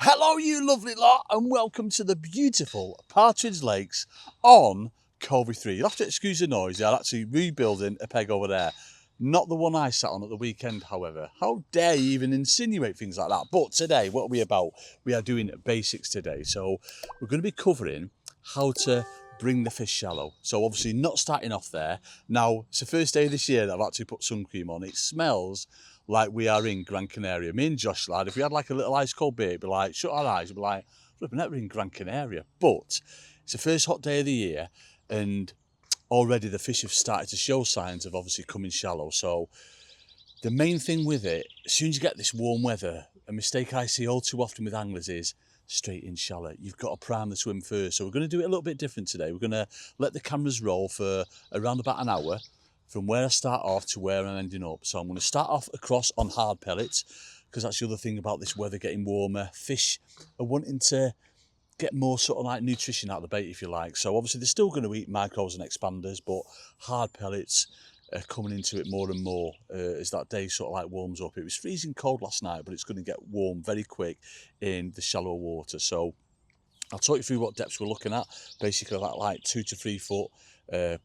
Hello, you lovely lot, and welcome to the beautiful Partridge Lakes on Covey 3. You'll have to excuse the noise, they're actually rebuilding a peg over there. Not the one I sat on at the weekend, however. How dare you even insinuate things like that? But today, what are we about? We are doing basics today. So we're going to be covering how to bring the fish shallow. So obviously not starting off there. Now, it's the first day of this year that I've actually put sun cream on. It smells like we are in Gran Canaria. Me and Josh, lad, if we had like a little ice cold beer, it'd be like, shut our eyes, it'd be like, flipping out, we're in Gran Canaria. But it's the first hot day of the year, and already the fish have started to show signs of obviously coming shallow. So the main thing with it, as soon as you get this warm weather, a mistake I see all too often with anglers is straight in shallow. You've got to prime the swim first. So we're going to do it a little bit different today. We're going to let the cameras roll for around about an hour from where I start off to where I'm ending up. So I'm going to start off across on hard pellets, because that's the other thing about this weather getting warmer. Fish are wanting to get more sort of like nutrition out of the bait, if you like. So obviously they're still going to eat micros and expanders, but hard pellets are coming into it more and more as that day sort of like warms up. It was freezing cold last night, but it's going to get warm very quick in the shallow water. So I'll talk you through what depths we're looking at. Basically like 2 to 3 foot,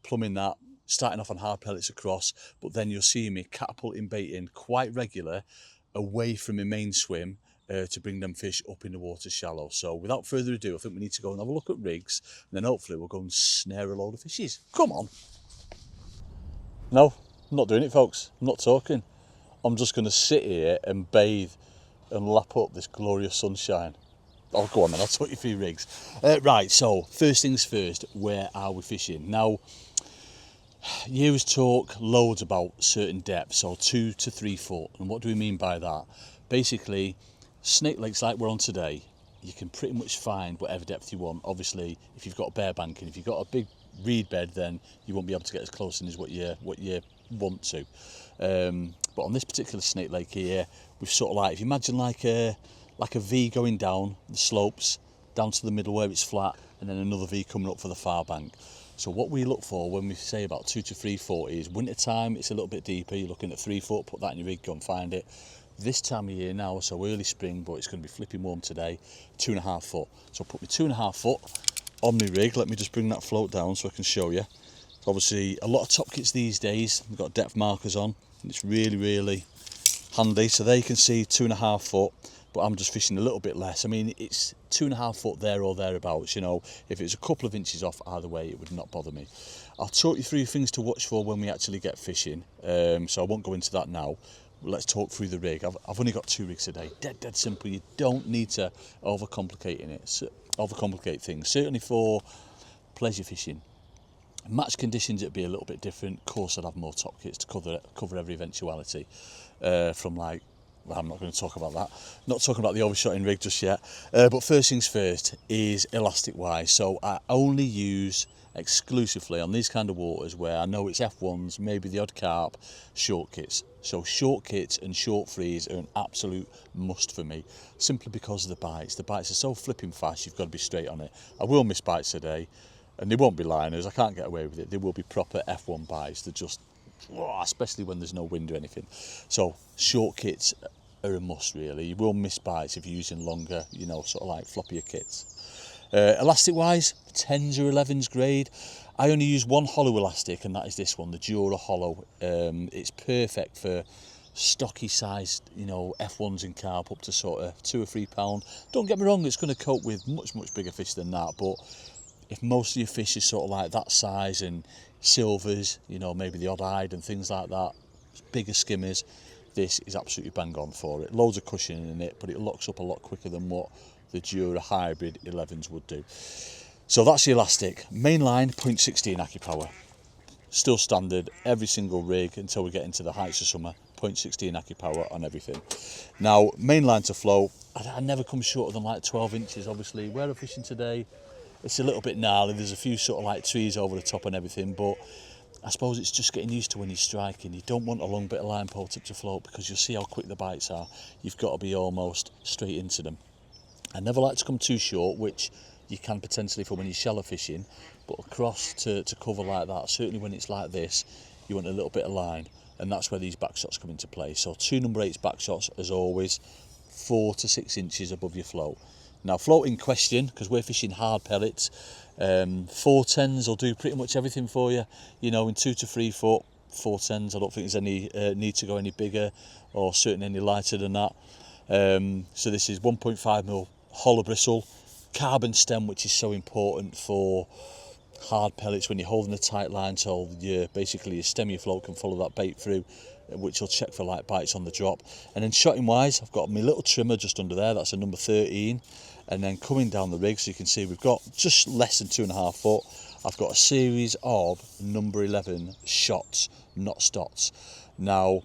plumbing that, starting off on hard pellets across, but then you'll see me catapulting bait in quite regular away from my main swim to bring them fish up in the water shallow. So without further ado, I think we need to go and have a look at rigs, and then hopefully we'll go and snare a load of fishes. Come on. No, I'm not doing it, folks. I'm not talking. I'm just going to sit here and bathe and lap up this glorious sunshine. Oh, go on then, I'll talk you through rigs. Right, so first things first, where are we fishing? Now, you always talk loads about certain depths, so 2 to 3 foot. And what do we mean by that? Basically, Snake Lakes like we're on today, you can pretty much find whatever depth you want. Obviously, if you've got a bare bank and if you've got a big reed bed, then you won't be able to get as close in as what you want to. But on this particular Snake Lake here, we've sort of like, if you imagine like a V going down the slopes, down to the middle where it's flat, and then another V coming up for the far bank. So what we look for when we say about 2 to 3 foot is winter time, it's a little bit deeper, you're looking at 3 foot, put that in your rig, go and find it. This time of year now, so early spring, but it's going to be flipping warm today, 2.5 foot. So put me 2.5 foot on my rig. Let me just bring that float down so I can show you. So obviously a lot of top kits these days, they've got depth markers on, and it's really, really handy. So there you can see 2.5 foot. But I'm just fishing a little bit less. I mean, it's 2.5 foot there or thereabouts, you know. If it's a couple of inches off either way, it would not bother me. I'll talk you through things to watch for when we actually get fishing, so I won't go into that now. Let's talk through the rig. I've only got 2 rigs today. Dead simple. You don't need to overcomplicate things. Certainly for pleasure fishing. Match conditions, it'd be a little bit different. Of course, I'd have more top kits to cover every eventuality. From like, well, I'm not going to talk about that. Not talking about the overshotting rig just yet. But first things first is elastic wise. So I only use exclusively on these kind of waters where I know it's F1s, maybe the odd carp, short kits. So short kits and short frees are an absolute must for me, simply because of the bites. The bites are so flipping fast, you've got to be straight on it. I will miss bites today, and they won't be liners. I can't get away with it. They will be proper F1 bites. They're just, especially when there's no wind or anything. So short kits are a must really. You will miss bites if you're using longer, you know, sort of like floppier kits. Elastic wise, 10s or 11s grade. I only use one hollow elastic, and that is this one, the Dura Hollow. It's perfect for stocky sized, you know, F1s and carp up to sort of 2 or 3 pound. Don't get me wrong, it's going to cope with much bigger fish than that, but if most of your fish is sort of like that size and silvers, you know, maybe the odd eyed and things like that, bigger skimmers, this is absolutely bang on for it. Loads of cushioning in it, but it locks up a lot quicker than what the Dura Hybrid 11s would do. So that's the elastic. Mainline 0.16 AccuPower. Still standard, every single rig until we get into the heights of summer, 0.16 AccuPower on everything. Now, mainline to float, I never come shorter than like 12 inches, obviously. Where I'm fishing today, it's a little bit gnarly, there's a few sort of like trees over the top and everything, but I suppose it's just getting used to when you're striking. You don't want a long bit of line pull tip to float, because you'll see how quick the bites are. You've got to be almost straight into them. I never like to come too short, which you can potentially for when you're shallow fishing, but across to cover like that, certainly when it's like this, you want a little bit of line, and that's where these back shots come into play. So 2 number 8s back shots as always, 4 to 6 inches above your float. Now float in question, because we're fishing hard pellets, 410s will do pretty much everything for you, you know, in 2 to 3 foot 410s. I don't think there's any need to go any bigger or certainly any lighter than that. So this is 1.5mm hollow bristle, carbon stem, which is so important for hard pellets when you're holding a tight line, so basically your stem, your float can follow that bait through, which will check for light bites on the drop. And then shotting wise, I've got my little trimmer just under there, that's a number 13. And then coming down the rig, so you can see we've got just less than 2.5 foot. I've got a series of number 11 shots, not stots. Now,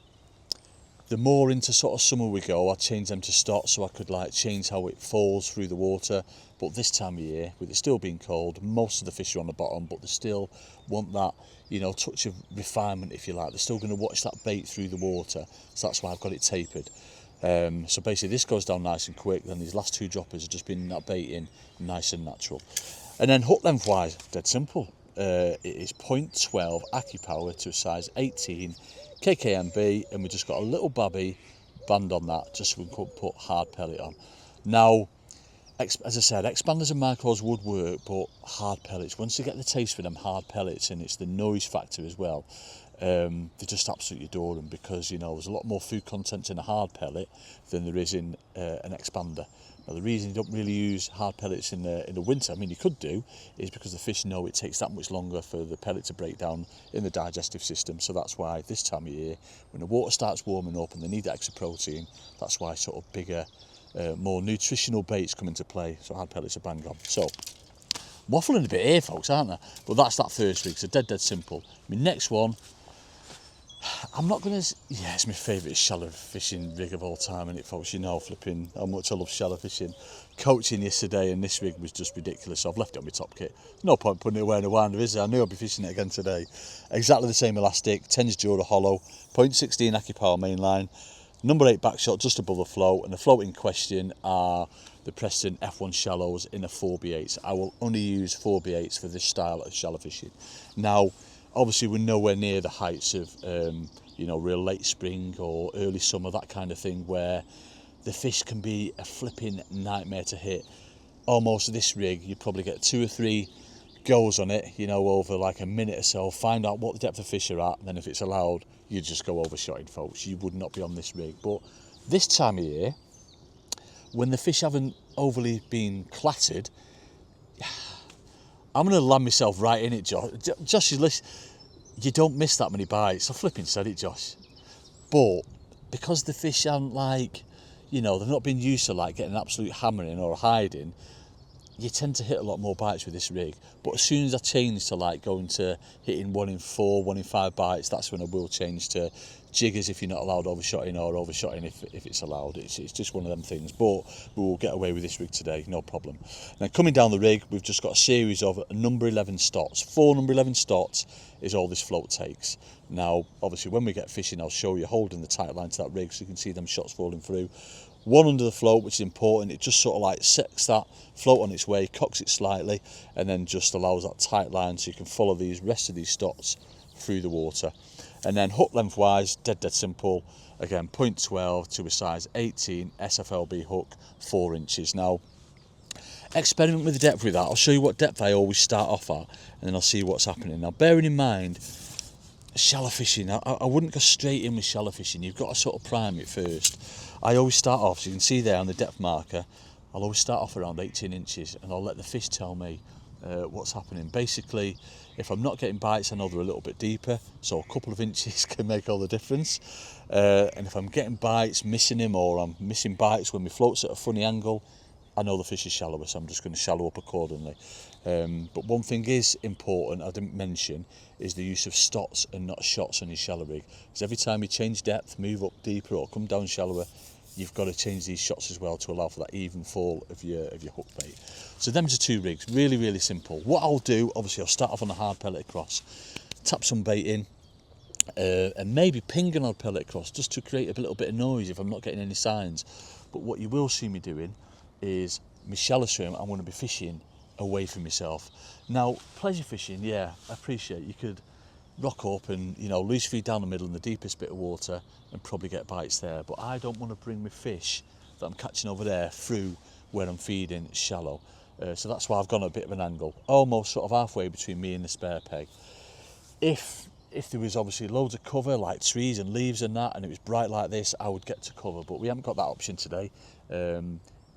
the more into sort of summer we go, I change them to stots so I could like change how it falls through the water. But this time of year, with it still being cold, most of the fish are on the bottom, but they still want that, you know, touch of refinement, if you like. They're still going to watch that bait through the water, so that's why I've got it tapered. So basically this goes down nice and quick, then these last 2 droppers are just been that bait in nice and natural. And then hook length wise, dead simple. It is 0.12 AccuPower to a size 18 KKMB, and we just got a little babby band on that just so we can put hard pellet on. Now, as I said, expanders and micros would work, but hard pellets, once you get the taste for them hard pellets, and it's the noise factor as well, they just absolutely adore them, because you know there's a lot more food content in a hard pellet than there is in an expander. Now the reason you don't really use hard pellets in the winter, I mean you could do, is because the fish know it takes that much longer for the pellet to break down in the digestive system. So that's why this time of year, when the water starts warming up and they need that extra protein, that's why sort of bigger, more nutritional baits come into play. So hard pellets are bang on. So waffling a bit here, folks, aren't I? But that's that first rig, so dead simple. My next one, I'm not going to... Yeah, it's my favourite shallow fishing rig of all time, and it, folks, you know, flipping how much I love shallow fishing. Coaching yesterday, and this rig was just ridiculous, so I've left it on my top kit. No point putting it away in a winder, is there? I knew I'd be fishing it again today. Exactly the same elastic, 10s Dura hollow, 0.16 AccuPower mainline, number 8 back shot just above the float, and the float in question are the Preston F1 shallows in a 4B8. I will only use 4B8s for this style of shallow fishing. Now, obviously we're nowhere near the heights of you know, real late spring or early summer, that kind of thing, where the fish can be a flipping nightmare to hit. Almost this rig, you probably get 2 or 3 goes on it, you know, over like a minute or so, find out what the depth of fish are at, and then if it's allowed, you just go overshotting, folks. You would not be on this rig. But this time of year, when the fish haven't overly been clattered, I'm going to land myself right in it, Josh. Josh, listen, you don't miss that many bites. I flipping said it, Josh. But because the fish aren't like, you know, they've not been used to like getting an absolute hammering or hiding, you tend to hit a lot more bites with this rig. But as soon as I change to like going to hitting 1 in 4, 1 in 5 bites, that's when I will change to jiggers if you're not allowed overshotting, or overshotting if it's allowed. It's just one of them things. But we will get away with this rig today, no problem. Now coming down the rig, we've just got a series of number 11 stots. 4 number 11 stots is all this float takes. Now obviously when we get fishing, I'll show you holding the tight line to that rig so you can see them shots falling through. 1 under the float, which is important. It just sort of like sets that float on its way, cocks it slightly, and then just allows that tight line so you can follow these rest of these stots through the water. And then hook length wise, dead simple. Again, 0.12 to a size 18 SFLB hook, 4 inches. Now, experiment with the depth with that. I'll show you what depth I always start off at, and then I'll see what's happening. Now, bearing in mind, shallow fishing, I wouldn't go straight in with shallow fishing. You've got to sort of prime it first. I always start off, so you can see there on the depth marker, I'll always start off around 18 inches, and I'll let the fish tell me what's happening. Basically, if I'm not getting bites, I know they're a little bit deeper, so a couple of inches can make all the difference. And if I'm getting bites, missing him, or I'm missing bites when my float's at a funny angle, I know the fish is shallower, so I'm just going to shallow up accordingly. But one thing is important, I didn't mention, is the use of stots and not shots on your shallow rig. Because every time you change depth, move up deeper or come down shallower, you've got to change these shots as well to allow for that even fall of your hook bait. So them are 2 rigs, really simple. What I'll do, obviously I'll start off on a hard pellet across, tap some bait in, and maybe ping an odd pellet across just to create a little bit of noise if I'm not getting any signs. But what you will see me doing is my shallow swim, I'm going to be fishing away from myself. Now, pleasure fishing, yeah, I appreciate you could rock up and, you know, loose feed down the middle in the deepest bit of water and probably get bites there, but I don't want to bring my fish that I'm catching over there through where I'm feeding shallow. So that's why I've gone at a bit of an angle, almost sort of halfway between me and the spare peg. If there was obviously loads of cover, like trees and leaves and that, and it was bright like this, I would get to cover, but we haven't got that option today.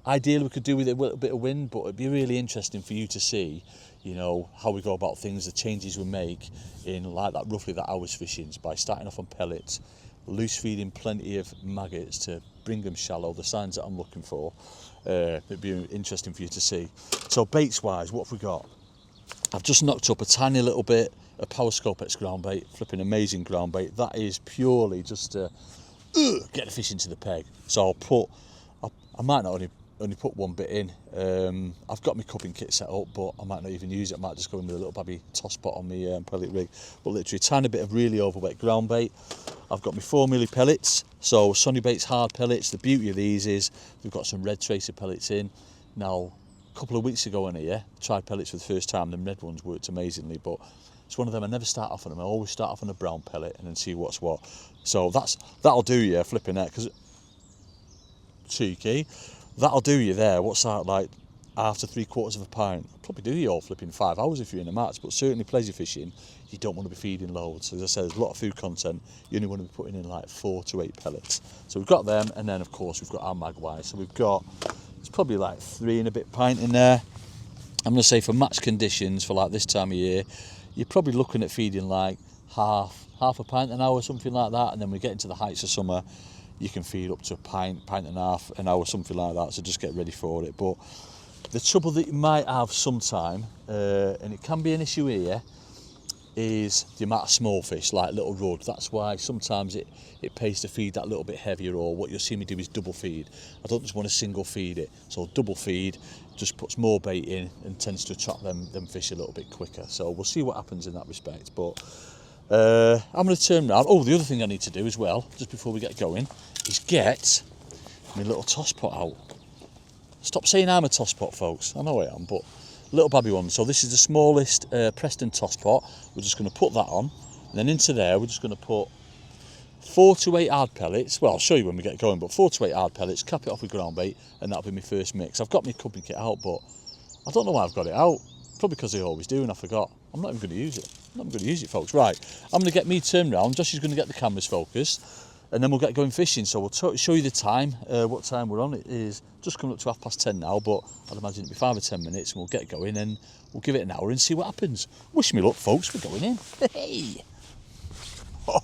Ideally we could do with a little bit of wind, but it'd be really interesting for you to see, you know, how we go about things, the changes we make in like that, roughly that hour's fishing, by starting off on pellets, loose feeding plenty of maggots to bring them shallow, the signs that I'm looking for. It'd be interesting for you to see. So baits wise, what have we got? I've just knocked up a tiny little bit of Power Scopex ground bait, flipping amazing ground bait. That is purely just to get the fish into the peg. So I might not only put one bit in. I've got my cupping kit set up, but I might not even use it. I might just go in with a little babby toss pot on my pellet rig. But literally a tiny bit of really overwet ground bait. I've got my 4 milli pellets, so Sonny Baits hard pellets. The beauty of these is we've got some red tracer pellets in. Now, a couple of weeks ago in here, I tried pellets for the first time. The red ones worked amazingly, but it's one of them, I never start off on them. I always start off on a brown pellet and then see what's what. So that'll do you, flipping that, because cheeky. That'll do you there. What's that, like half to 3/4 of a pint? I'll probably do you all flipping 5 hours if you're in a match, but certainly pleasure fishing, you don't want to be feeding loads. As I said, there's a lot of food content. You only want to be putting in like 4 to 8 pellets. So we've got them, and then of course we've got our magwise. So we've got, it's probably like 3 and a bit pint in there. I'm going to say for match conditions for like this time of year, you're probably looking at feeding like half a pint an hour, something like that. And then we get into the heights of summer, you can feed up to a pint and a half an hour, something like that. So just get ready for it. But the trouble that you might have sometime, and it can be an issue here, is the amount of small fish, like little rudd. That's why sometimes it pays to feed that little bit heavier, or what you'll see me do is double feed. I don't just want to single feed it. So double feed just puts more bait in and tends to attract them fish a little bit quicker. So we'll see what happens in that respect. But I'm going to turn around. Oh, the other thing I need to do as well, just before we get going, is get my little toss pot out. Stop saying I'm a toss pot, folks. I know I am, but little babby one. So this is the smallest Preston toss pot. We're just going to put that on, and then into there we're just going to put 4 to 8 hard pellets. Well, I'll show you when we get going, but 4 to 8 hard pellets, cap it off with ground bait, and that'll be my first mix. I've got my cupping kit out, but I don't know why I've got it out. Probably because I always do and I forgot. I'm not even going to use it. I'm not even going to use it, folks. Right, I'm going to get me turned round. Josh is going to get the cameras focused, and then we'll get going fishing. So we'll show you the time, what time we're on. It is just coming up to 10:30 now, but I'd imagine it'll be 5 or 10 minutes, and we'll get going, and we'll give it an hour and see what happens. Wish me luck, folks. We're going in. Hey!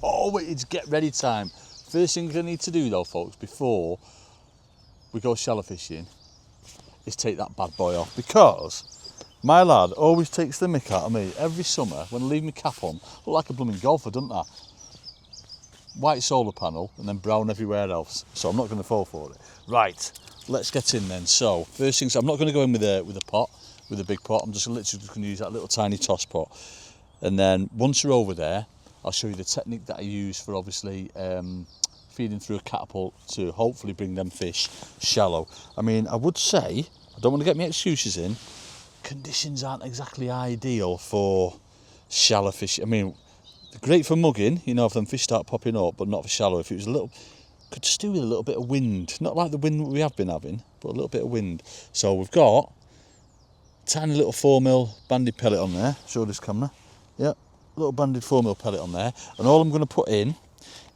Oh, it's get ready time. First thing I need to do though, folks, before we go shallow fishing, is take that bad boy off, because my lad always takes the mick out of me every summer when I leave my cap on. Look like a blooming golfer, doesn't I? White solar panel and then brown everywhere else. So I'm not going to fall for it. Right, let's get in then. So first things, I'm not going to go in with a pot, with a big pot. I'm just literally just going to use that little tiny toss pot. And then once you're over there, I'll show you the technique that I use for obviously feeding through a catapult to hopefully bring them fish shallow. I mean, I would say, I don't want to get my excuses in, conditions aren't exactly ideal for shallow fish. I mean, they're great for mugging, you know, if them fish start popping up, but not for shallow. If it was a little, could just do with a little bit of wind, not like the wind we have been having, but a little bit of wind. So we've got a tiny little 4mm banded pellet on there. Show this camera. Yep, little banded 4mm pellet on there, and all I'm going to put in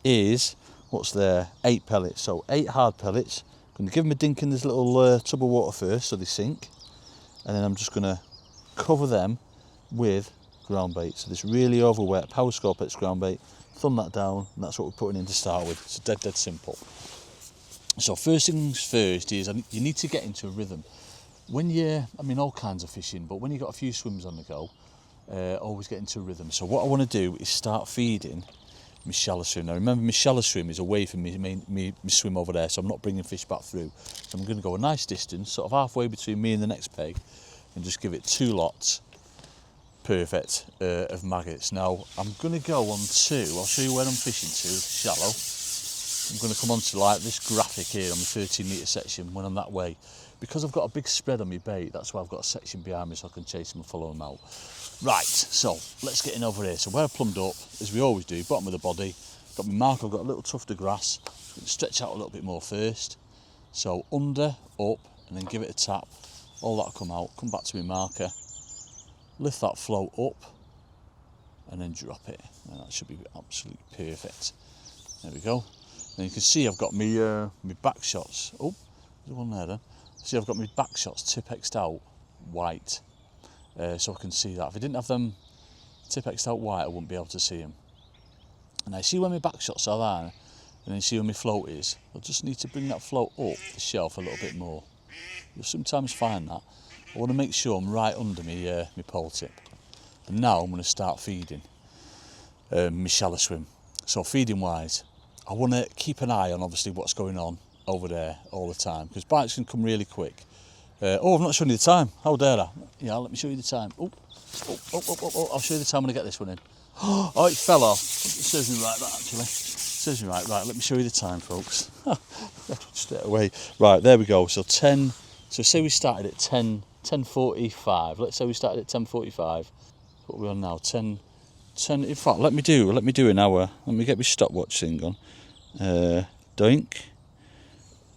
is, what's there, 8 pellets. So 8 hard pellets. I'm going to give them a dink in this little tub of water first so they sink, and then I'm just going to cover them with ground bait. So this really overwet Power Scopex ground bait, thumb that down, and that's what we're putting in to start with. It's dead simple. So first things first is you need to get into a rhythm. When you're, I mean, all kinds of fishing, but when you've got a few swims on the go, always get into a rhythm. So what I want to do is start feeding my shallow swim. Now remember, my shallow swim is away from me swim over there, so I'm not bringing fish back through. So I'm going to go a nice distance, sort of halfway between me and the next peg, and just give it 2 lots, perfect, of maggots. Now I'm going to go on to, I'll show you where I'm fishing to, shallow. I'm going to come on to like this graphic here on the 13-metre section when I'm that way. Because I've got a big spread on my bait, that's why I've got a section behind me so I can chase them and follow them out. Right, so let's get in over here. So where I plumbed up, as we always do, bottom of the body, got my mark, I've got a little tuft of grass. Stretch out a little bit more first, So under, up, and then give it a tap. All that'll come out. Come back to my marker. Lift that float up, and then drop it. And that should be absolutely perfect. There we go. Then you can see I've got my back shots. Oh, there's one there then. See, I've got my back shots Tipp-Ex'd out white, so I can see that. If I didn't have them Tipp-Ex'd out white, I wouldn't be able to see them. And I see where my back shots are there, and then see where my float is. I just need to bring that float up the shelf a little bit more. You'll sometimes find that. I want to make sure I'm right under my pole tip. And now I'm going to start feeding my shallow swim. So feeding wise, I want to keep an eye on obviously what's going on over there all the time, because bites can come really quick. Oh, I've not shown you the time. How dare I? Yeah, let me show you the time. Oh, I'll show you the time when I get this one in. Oh, it fell off. It serves me right, that actually. It serves me right. Right, let me show you the time, folks. Straight away. Right, there we go. So 10. So say we started at 10:45. Let's say we started at 10:45. What are we on now? 10. In fact, let me do an hour. Let me get my stopwatch thing on. Doink.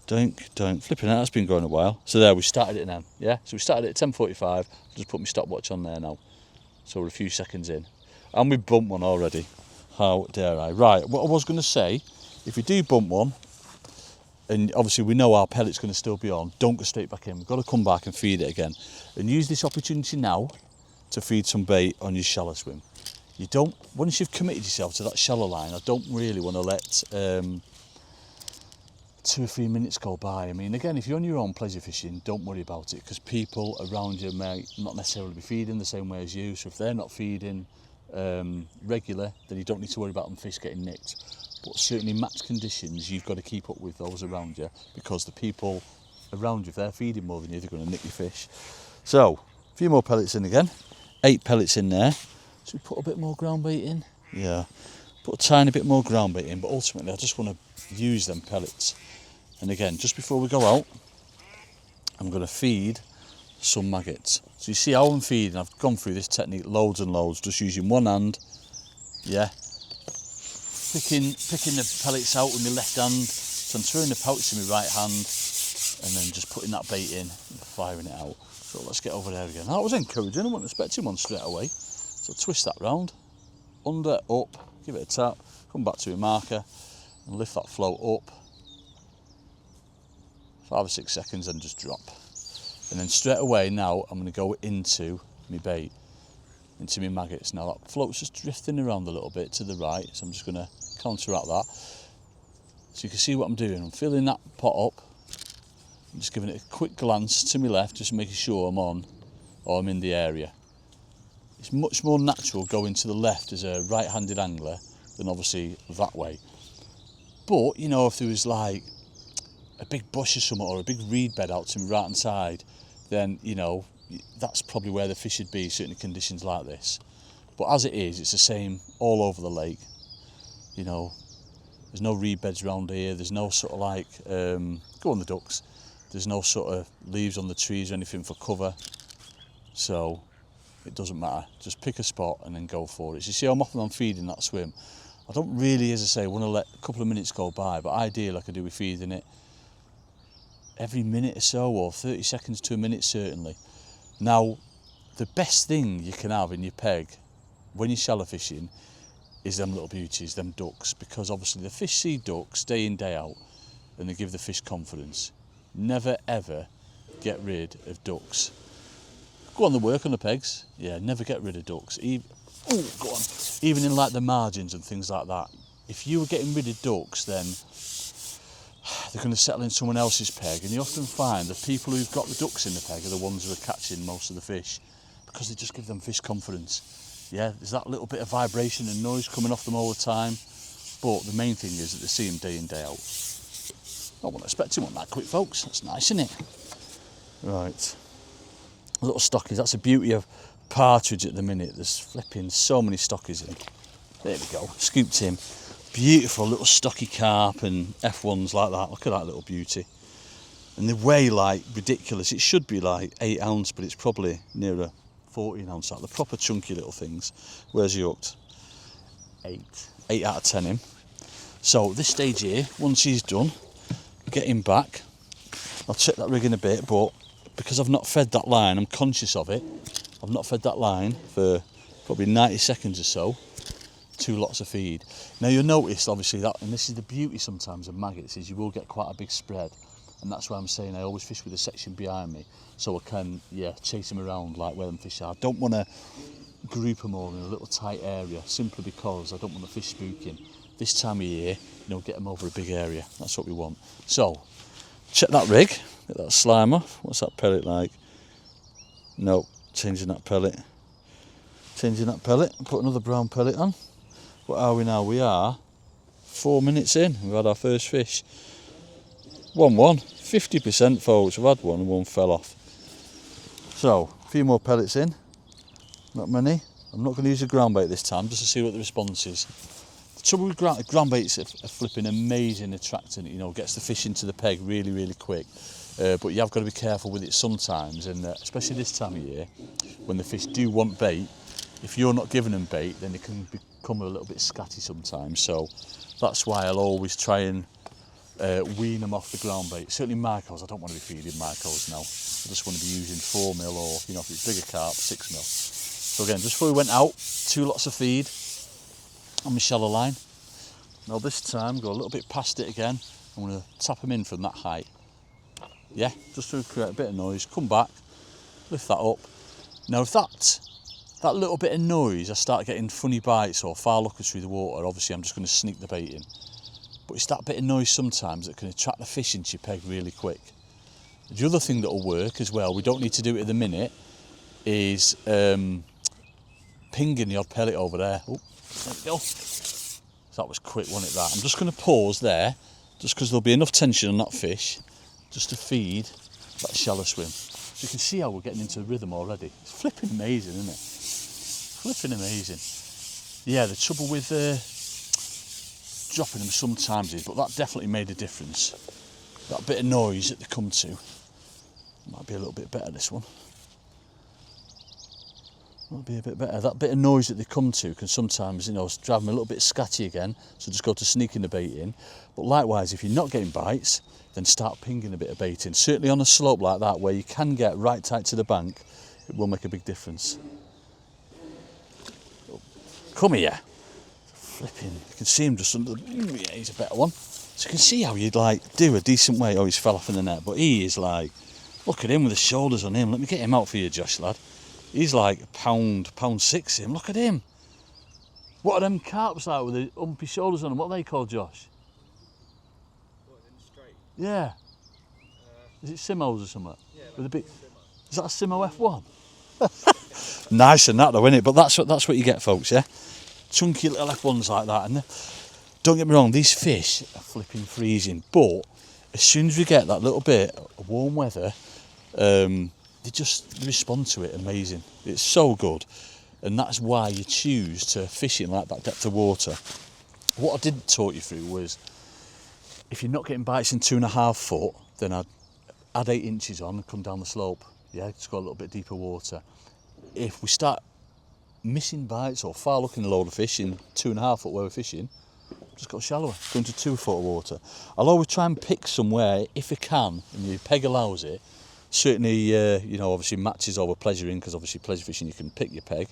Flipping out, that's been going a while. So there, we started it now. Yeah, so we started at 10:45. I'll just put my stopwatch on there now. So we're a few seconds in. And we bumped one already. How dare I? Right, what I was going to say, if we do bump one, and obviously we know our pellet's going to still be on, don't go straight back in. We've got to come back and feed it again. And use this opportunity now to feed some bait on your shallow swim. You don't, once you've committed yourself to that shallow line, I don't really want to let 2 or 3 minutes go by. I mean, again, if you're on your own pleasure fishing, don't worry about it, because people around you may not necessarily be feeding the same way as you. So if they're not feeding regular, then you don't need to worry about them fish getting nicked. But certainly match conditions, you've got to keep up with those around you, because the people around you, if they're feeding more than you, they're going to nick your fish. So a few more pellets in again. 8 pellets in there. So we put a bit more ground bait in. Yeah, put a tiny bit more ground bait in, but ultimately I just want to use them pellets. And again, just before we go out, I'm going to feed some maggots. So you see how I'm feeding. I've gone through this technique loads and loads, just using one hand. Yeah, picking the pellets out with my left hand, transferring the pouch to my right hand, and then just putting that bait in and firing it out. So let's get over there again. That was encouraging. I wasn't expecting one straight away. So twist that round, under, up, give it a tap, come back to a marker and lift that float up. 5 or 6 seconds and just drop. And then straight away now I'm going to go into my bait, into my maggots. Now that float's just drifting around a little bit to the right, so I'm just going to counteract that. So you can see what I'm doing. I'm filling that pot up. I'm just giving it a quick glance to my left, just making sure I'm on or I'm in the area. It's much more natural going to the left as a right-handed angler than obviously that way. But, you know, if there was like a big bush or something, or a big reed bed out to my right-hand side, then, you know, that's probably where the fish should be, certainly conditions like this. But as it is, it's the same all over the lake. You know, there's no reed beds around here, there's no sort of like, go on the ducks, there's no sort of leaves on the trees or anything for cover. So it doesn't matter, just pick a spot and then go for it. So you see how often I'm feeding that swim. I don't really, as I say, want to let a couple of minutes go by, but ideally I could do with feeding it every minute or so, or 30 seconds to a minute certainly. Now, the best thing you can have in your peg when you're shallow fishing is them little beauties, them ducks, because obviously the fish see ducks day in, day out, and they give the fish confidence. Never ever get rid of ducks. Go on the work on the pegs, yeah, never get rid of ducks. Even in like the margins and things like that. If you were getting rid of ducks, then they're going to settle in someone else's peg, and you often find the people who've got the ducks in the peg are the ones who are catching most of the fish, because they just give them fish confidence. Yeah, there's that little bit of vibration and noise coming off them all the time, but the main thing is that they see them day in, day out. I wasn't expecting one that quick, folks. That's nice, isn't it? Right. Little stockies, that's the beauty of partridge at the minute. There's flipping so many stockies in. There we go, scooped him. Beautiful little stocky carp and F1s like that. Look at that little beauty. And they weigh like ridiculous. It should be like 8 ounce, but it's probably nearer 14 ounce. Like the proper chunky little things. Where's he hooked? 8. 8 out of 10 him. So this stage here, once he's done, get him back, I'll check that rig in a bit, but because I've not fed that line, I'm conscious of it. I've not fed that line for probably 90 seconds or so. 2 lots of feed. Now you'll notice obviously that, and this is the beauty sometimes of maggots, is you will get quite a big spread, and that's why I'm saying I always fish with a section behind me, so I can chase them around like where them fish are. I don't want to group them all in a little tight area, simply because I don't want the fish spooking. This time of year, get them over a big area. That's what we want. So check that rig, get that slime off. What's that pellet like? No, changing that pellet. Put another brown pellet on. What are we now? We are 4 minutes in. We've had our first fish. 1-1, 50% folks. We've had one and one fell off. So, a few more pellets in. Not many. I'm not going to use a ground bait this time, just to see what the response is. The trouble with ground baits are flipping amazing attracting. Gets the fish into the peg really, really quick. But you have got to be careful with it sometimes, and especially this time of year, when the fish do want bait. If you're not giving them bait, then it can become a little bit scatty sometimes. So that's why I'll always try and wean them off the ground bait. Certainly Marcos, I don't want to be feeding Marcos now. I just want to be using 4mm or, if it's bigger carp, 6mm. So again, just before we went out, 2 lots of feed on my shallow line. Now this time, go a little bit past it again. I'm going to tap them in from that height. Yeah, just to create a bit of noise. Come back, lift that up. Now if that little bit of noise, I start getting funny bites or far lookers through the water, obviously I'm just going to sneak the bait in. But it's that bit of noise sometimes that can attract the fish into your peg really quick. The other thing that will work as well, we don't need to do it at the minute, is pinging the odd pellet over there. Oh, there we go. That was quick, wasn't it, that? I'm just going to pause there, just because there'll be enough tension on that fish, just to feed that shallow swim. So you can see how we're getting into the rhythm already. It's flipping amazing, isn't it? Flipping amazing. Yeah, the trouble with dropping them sometimes is, but that definitely made a difference. That bit of noise that they come to might be a little bit better, this one. Might be a bit better. That bit of noise that they come to can sometimes, drive them a little bit scatty again, so just go to sneaking the bait in. But likewise, if you're not getting bites, then start pinging a bit of bait in. Certainly on a slope like that, where you can get right tight to the bank, it will make a big difference. Come here. Flipping. You can see him just under the... Yeah, he's a better one. So you can see how you'd do a decent way. Oh, he's fell off in the net. But he is look at him with the shoulders on him. Let me get him out for you, Josh, lad. He's like pound 6 him. Look at him. What are them carps like with the umpy shoulders on them? What are they called, Josh? What, in straight? Yeah. Is it Simos or something? Yeah. With a bit... Is that a Simo F1? Nice and that though, isn't it? But that's what you get, folks, yeah? Chunky little F1s like that. And don't get me wrong, these fish are flipping freezing, but as soon as we get that little bit of warm weather, they respond to it amazing. It's so good, and that's why you choose to fish in like that depth of water. What I didn't talk you through was, if you're not getting bites in 2.5 foot, then I'd add 8 inches on and come down the slope. Yeah, just go a little bit deeper water. If we start missing bites or far looking load of fish in 2.5 foot where we're fishing, just go shallower, go into 2 foot of water. I'll always try and pick somewhere, if you can, and your peg allows it. Certainly, obviously matches over pleasuring, because obviously pleasure fishing you can pick your peg,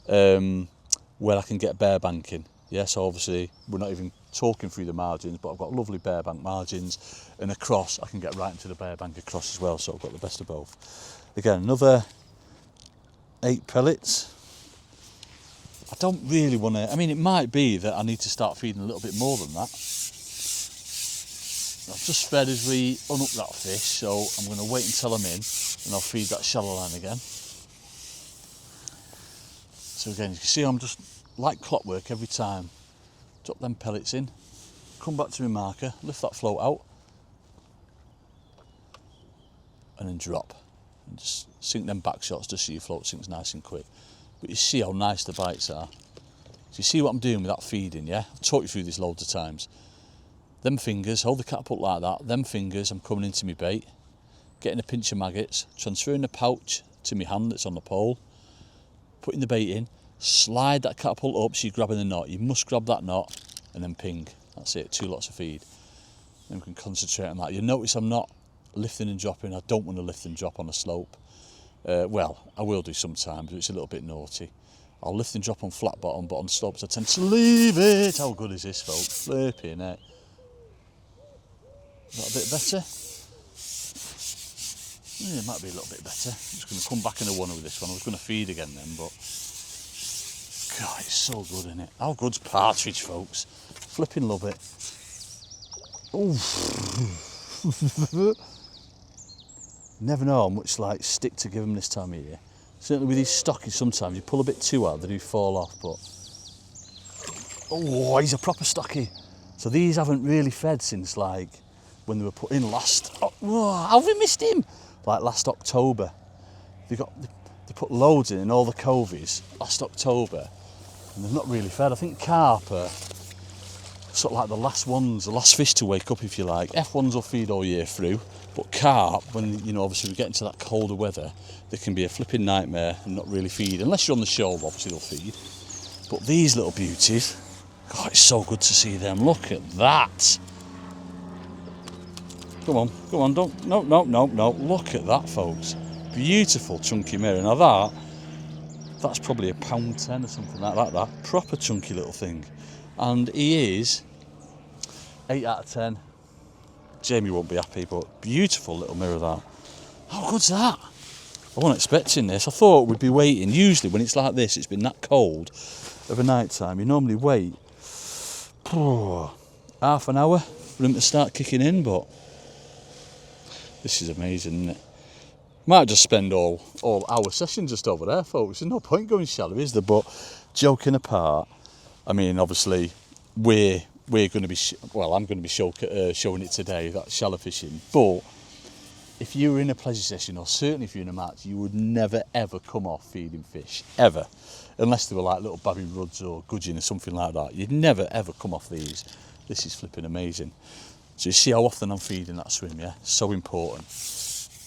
where I can get bare banking. Yeah, so obviously we're not even talking through the margins, but I've got lovely bare bank margins, and across I can get right into the bare bank across as well, so I've got the best of both. Again, another 8 pellets. I don't really want to, it might be that I need to start feeding a little bit more than that. I've just fed as we unhook that fish, so I'm going to wait until I'm in, and I'll feed that shallow line again. So again, you can see I'm just like clockwork every time. Drop them pellets in, come back to my marker, lift that float out, and then drop. And just sink them back shots just so your float sinks nice and quick. But you see how nice the bites are. So you see what I'm doing with that feeding, yeah? I've taught you through this loads of times. Them fingers, hold the catapult like that, them fingers, I'm coming into my bait, getting a pinch of maggots, transferring the pouch to my hand that's on the pole, putting the bait in, slide that catapult up so you're grabbing the knot. You must grab that knot and then ping. That's it, 2 lots of feed. Then we can concentrate on that. You'll notice I'm not lifting and dropping. I don't want to lift and drop on a slope. Well, I will do sometimes, but it's a little bit naughty. I'll lift and drop on flat bottom, but on slopes I tend to leave it. How good is this, folks? Flipping it. Is that a bit better? Yeah, it might be a little bit better. I'm just going to come back in a one with this one. I was going to feed again then, but God, it's so good, isn't it? How good's partridge, folks? Flipping love it. Ooh. Never know how much like stick to give them this time of year. Certainly with these stockies, sometimes you pull a bit too hard, they do fall off. But oh, he's a proper stocky. So these haven't really fed since like when they were put in last. Oh, how have we missed him? Like last October. They put loads in all the covies last October, and they've not really fed. I think carp are sort of like the last ones, the last fish to wake up, if you like. F1s will feed all year through, but carp, when you know, obviously we get into that colder weather, they can be a flipping nightmare and not really feed. Unless you're on the shoal, obviously they'll feed. But these little beauties, God, it's so good to see them. Look at that. Come on, don't, no. Look at that, folks. Beautiful chunky mirror. Now that's probably £1.10 or something like that. Proper chunky little thing. And he is 8 out of 10. Jamie won't be happy, but beautiful little mirror that. How good's that? I wasn't expecting this. I thought we'd be waiting. Usually when it's like this, it's been that cold of a night time, you normally wait half an hour for him to start kicking in, but this is amazing, isn't it? Might just spend all our session just over there, folks. There's no point going shallow, is there? But joking apart, I mean, obviously, we're going to be, I'm going to be showing it today, that shallow fishing. But if you were in a pleasure session, or certainly if you're in a match, you would never ever come off feeding fish, ever. Unless they were like little babby ruds or gudgeon or something like that. You'd never ever come off these. This is flipping amazing. So you see how often I'm feeding that swim, yeah? So important.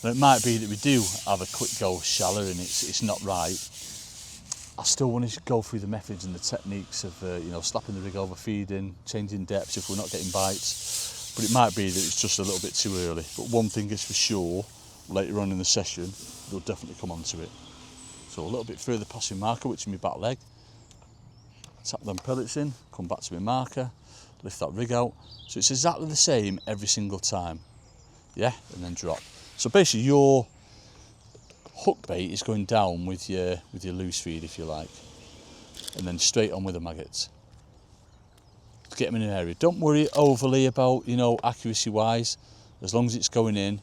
And it might be that we do have a quick go shallow and it's not right. I still want to go through the methods and the techniques of slapping the rig over, feeding, changing depths if we're not getting bites. But it might be that it's just a little bit too early. But one thing is for sure, later on in the session, they'll definitely come onto it. So a little bit further past my marker, which is my back leg. Tap them pellets in, come back to my marker, lift that rig out. So it's exactly the same every single time. Yeah, and then drop. So basically your hook bait is going down with your loose feed, if you like, and then straight on with the maggots. Get them in an area. Don't worry overly about, accuracy wise, as long as it's going in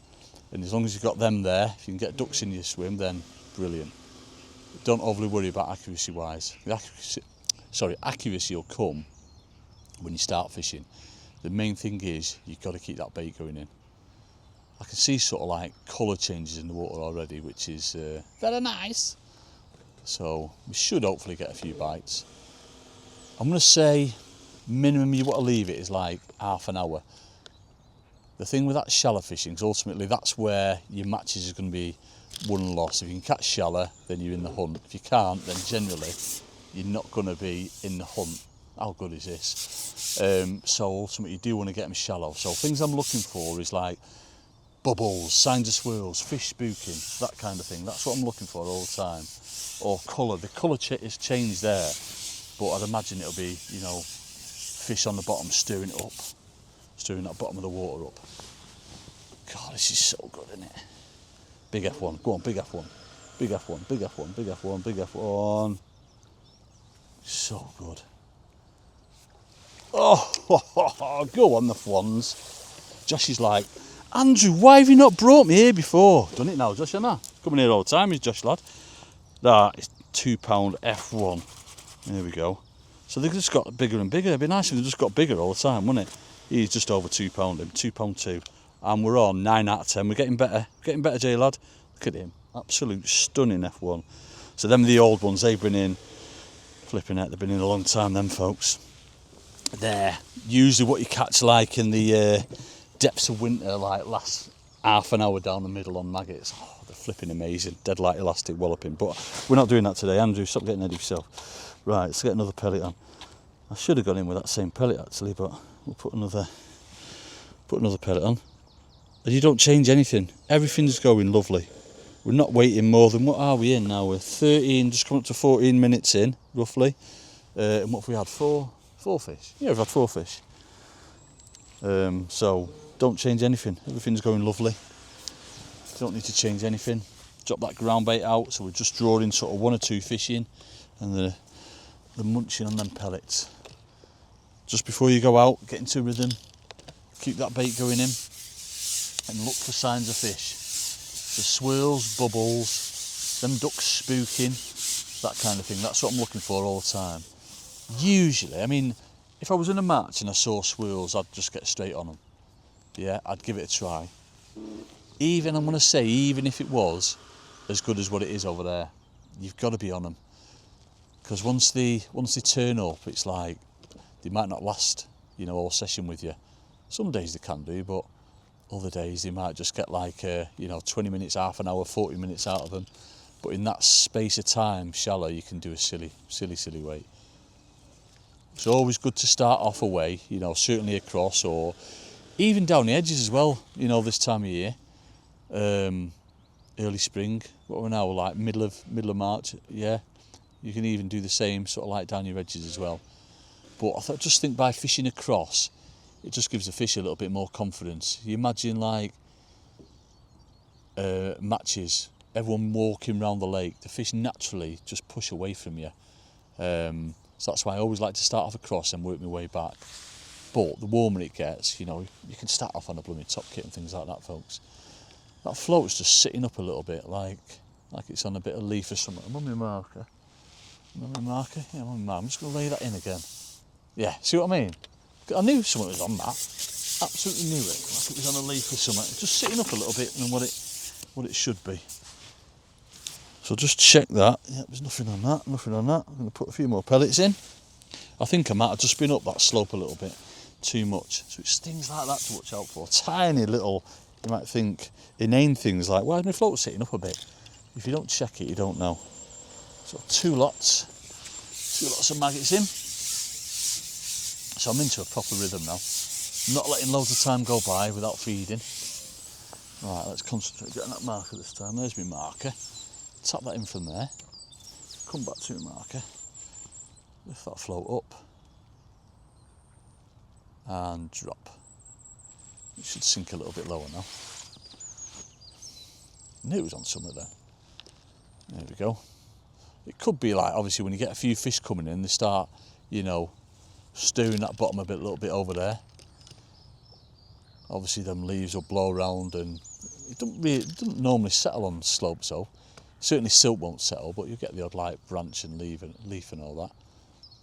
and as long as you've got them there. If you can get ducks in your swim, then brilliant. But don't overly worry about accuracy wise. Accuracy will come when you start fishing. The main thing is you've got to keep that bait going in. I can see sort of like colour changes in the water already, which is very nice. So we should hopefully get a few bites. I'm going to say minimum you want to leave it is like half an hour. The thing with that shallow fishing is ultimately that's where your matches is going to be won and lost. If you can catch shallow, then you're in the hunt. If you can't, then generally you're not going to be in the hunt. How good is this? So ultimately you do want to get them shallow. So things I'm looking for is like bubbles, signs of swirls, fish spooking, that kind of thing. That's what I'm looking for all the time. Or colour. The colour is changed there, but I'd imagine it'll be, fish on the bottom stirring it up, stirring that bottom of the water up. God, this is so good, isn't it? Big F1, go on, big F1, big F1, big F1, big F1, big F1. So good. Oh, go on the F1s. Josh is like, Andrew, why have you not brought me here before? Done it now, Josh, Emma. Coming here all the time, is Josh, lad. That is £2 F1. There we go. So they've just got bigger and bigger. It'd be nice if they just got bigger all the time, wouldn't it? He's just over £2, him, £2.2. And we're on 9 out of 10. We're getting better. Getting better, J lad. Look at him. Absolute stunning F1. So them are the old ones. They've been in, flipping it, they've been in a long time, them folks. They're usually what you catch like in the depths of winter, like last half an hour down the middle on maggots. Oh, they're flipping amazing. Dead like elastic walloping. But we're not doing that today. Andrew, stop getting ahead of yourself. Right, let's get another pellet on. I should have gone in with that same pellet actually, but we'll put another pellet on. And you don't change anything. Everything's going lovely. We're not waiting more than, what are we in now? We're 13, just coming up to 14 minutes in, roughly. And what have we had? Four fish? Yeah, we've had 4 fish. So don't change anything. Everything's going lovely. Don't need to change anything. Drop that ground bait out, so we're just drawing sort of 1 or 2 fish in, and the munching on them pellets. Just before you go out, get into rhythm, keep that bait going in, and look for signs of fish. The swirls, bubbles, them ducks spooking, that kind of thing. That's what I'm looking for all the time. Usually, I mean, if I was in a match and I saw swirls, I'd just get straight on them. Yeah, I'd give it a try. Even, I'm going to say, even if it was as good as what it is over there, you've got to be on them. Because once they turn up, it's like they might not last, you know, all session with you. Some days they can do, but other days they might just get like, 20 minutes, half an hour, 40 minutes out of them. But in that space of time, shallow, you can do a silly weight. It's always good to start off away, you know, certainly across, or even down the edges as well, you know, this time of year. Early spring, what are we now, like middle of March, yeah. You can even do the same, sort of like down your edges as well. But I just think by fishing across, it just gives the fish a little bit more confidence. You imagine like matches, everyone walking around the lake, the fish naturally just push away from you. So that's why I always like to start off across and work my way back. But the warmer it gets, you know, you can start off on a blooming top kit and things like that, folks. That float's just sitting up a little bit, like it's on a bit of leaf or something. I'm on my marker. Yeah, I'm on my marker. I'm just going to lay that in again. Yeah, see what I mean? I knew something was on that. Absolutely knew it. Like it was on a leaf or something. It's just sitting up a little bit than what it should be. So just check that. Yeah, there's nothing on that. I'm going to put a few more pellets in. I think I might have just been up that slope a little bit too much. So it's things like that to watch out for. Tiny little, you might think, inane things like, why is my float sitting up a bit? If you don't check it, you don't know. So 2 lots of maggots in. So I'm into a proper rhythm now. I'm not letting loads of time go by without feeding. Right, let's concentrate getting that marker this time. There's my marker. Tap that in from there. Come back to my marker. Lift that float up. And drop. It should sink a little bit lower now. Knew it was on somewhere there. There we go. It could be like, obviously, when you get a few fish coming in, they start, you know, stirring that bottom a little bit over there. Obviously, them leaves will blow around, and it doesn't normally settle on slopes. So certainly silt won't settle, but you get the odd like branch and leaf and all that.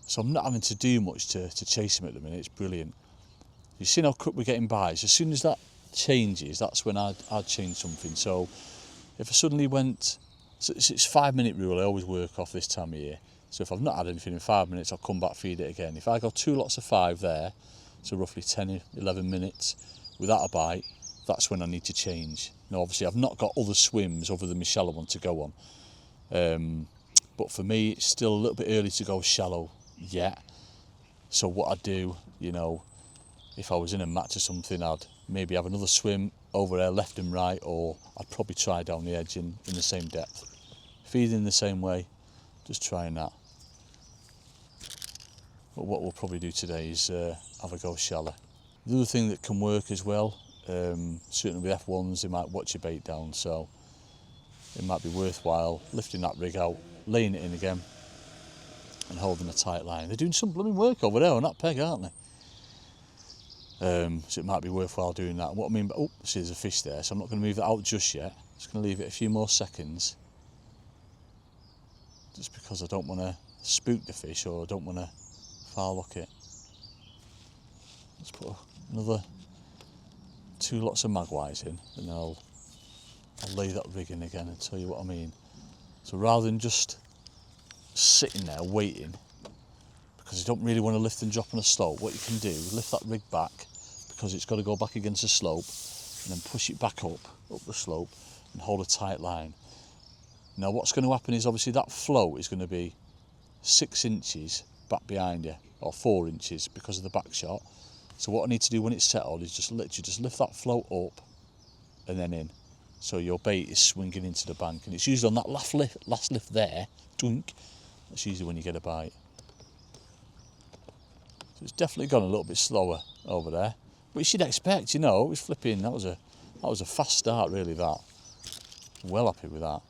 So I'm not having to do much to chase him at the minute. It's brilliant. You've seen how quick we're getting by. So as soon as that changes, that's when I'd change something. So if I suddenly went, so it's 5-minute rule. I always work off this time of year. So if I've not had anything in 5 minutes, I'll come back, feed it again. If I go 2 lots of 5 there, so roughly 10, 11 minutes without a bite, that's when I need to change. Now, obviously, I've not got other swims other than my shallow one to go on. But for me, it's still a little bit early to go shallow yet. So what I'd do, you know, if I was in a match or something, I'd maybe have another swim over there, left and right, or I'd probably try down the edge in the same depth. Feeding the same way, just trying that. But what we'll probably do today is have a go shallow. The other thing that can work as well, certainly with F1s, they might watch your bait down, so it might be worthwhile lifting that rig out, laying it in again, and holding a tight line. They're doing some blooming work over there on that peg, aren't they? So it might be worthwhile doing that. What I mean, oh, see, there's a fish there, so I'm not going to move that out just yet. Just going to leave it a few more seconds, just because I don't want to spook the fish, or I don't want to foul lock it. Let's put another 2 lots of magpies in, and I'll lay that rig in again and tell you what I mean. So rather than just sitting there waiting, because you don't really want to lift and drop on a slope, what you can do is lift that rig back, because it's got to go back against the slope, and then push it back up the slope and hold a tight line. Now what's going to happen is, obviously, that float is going to be 6 inches back behind you, or 4 inches because of the back shot. So what I need to do when it's settled is just literally just lift that float up and then in. So your bait is swinging into the bank, and it's usually on that last lift there, dunk, that's usually when you get a bite. So it's definitely gone a little bit slower over there, which you'd expect, you know. It was flipping, that was a fast start really, that. Well happy with that.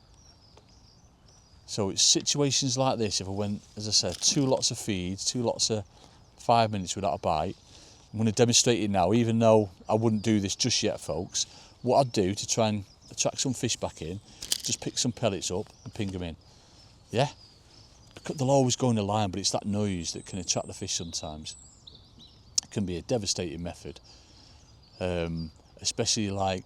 So it's situations like this, if I went, as I said, 2 lots of feeds, 2 lots of 5 minutes without a bite, I'm going to demonstrate it now, even though I wouldn't do this just yet, folks. What I'd do to try and attract some fish back in, just pick some pellets up and ping them in. Yeah? They'll always go in a line, but it's that noise that can attract the fish sometimes. It can be a devastating method. Especially like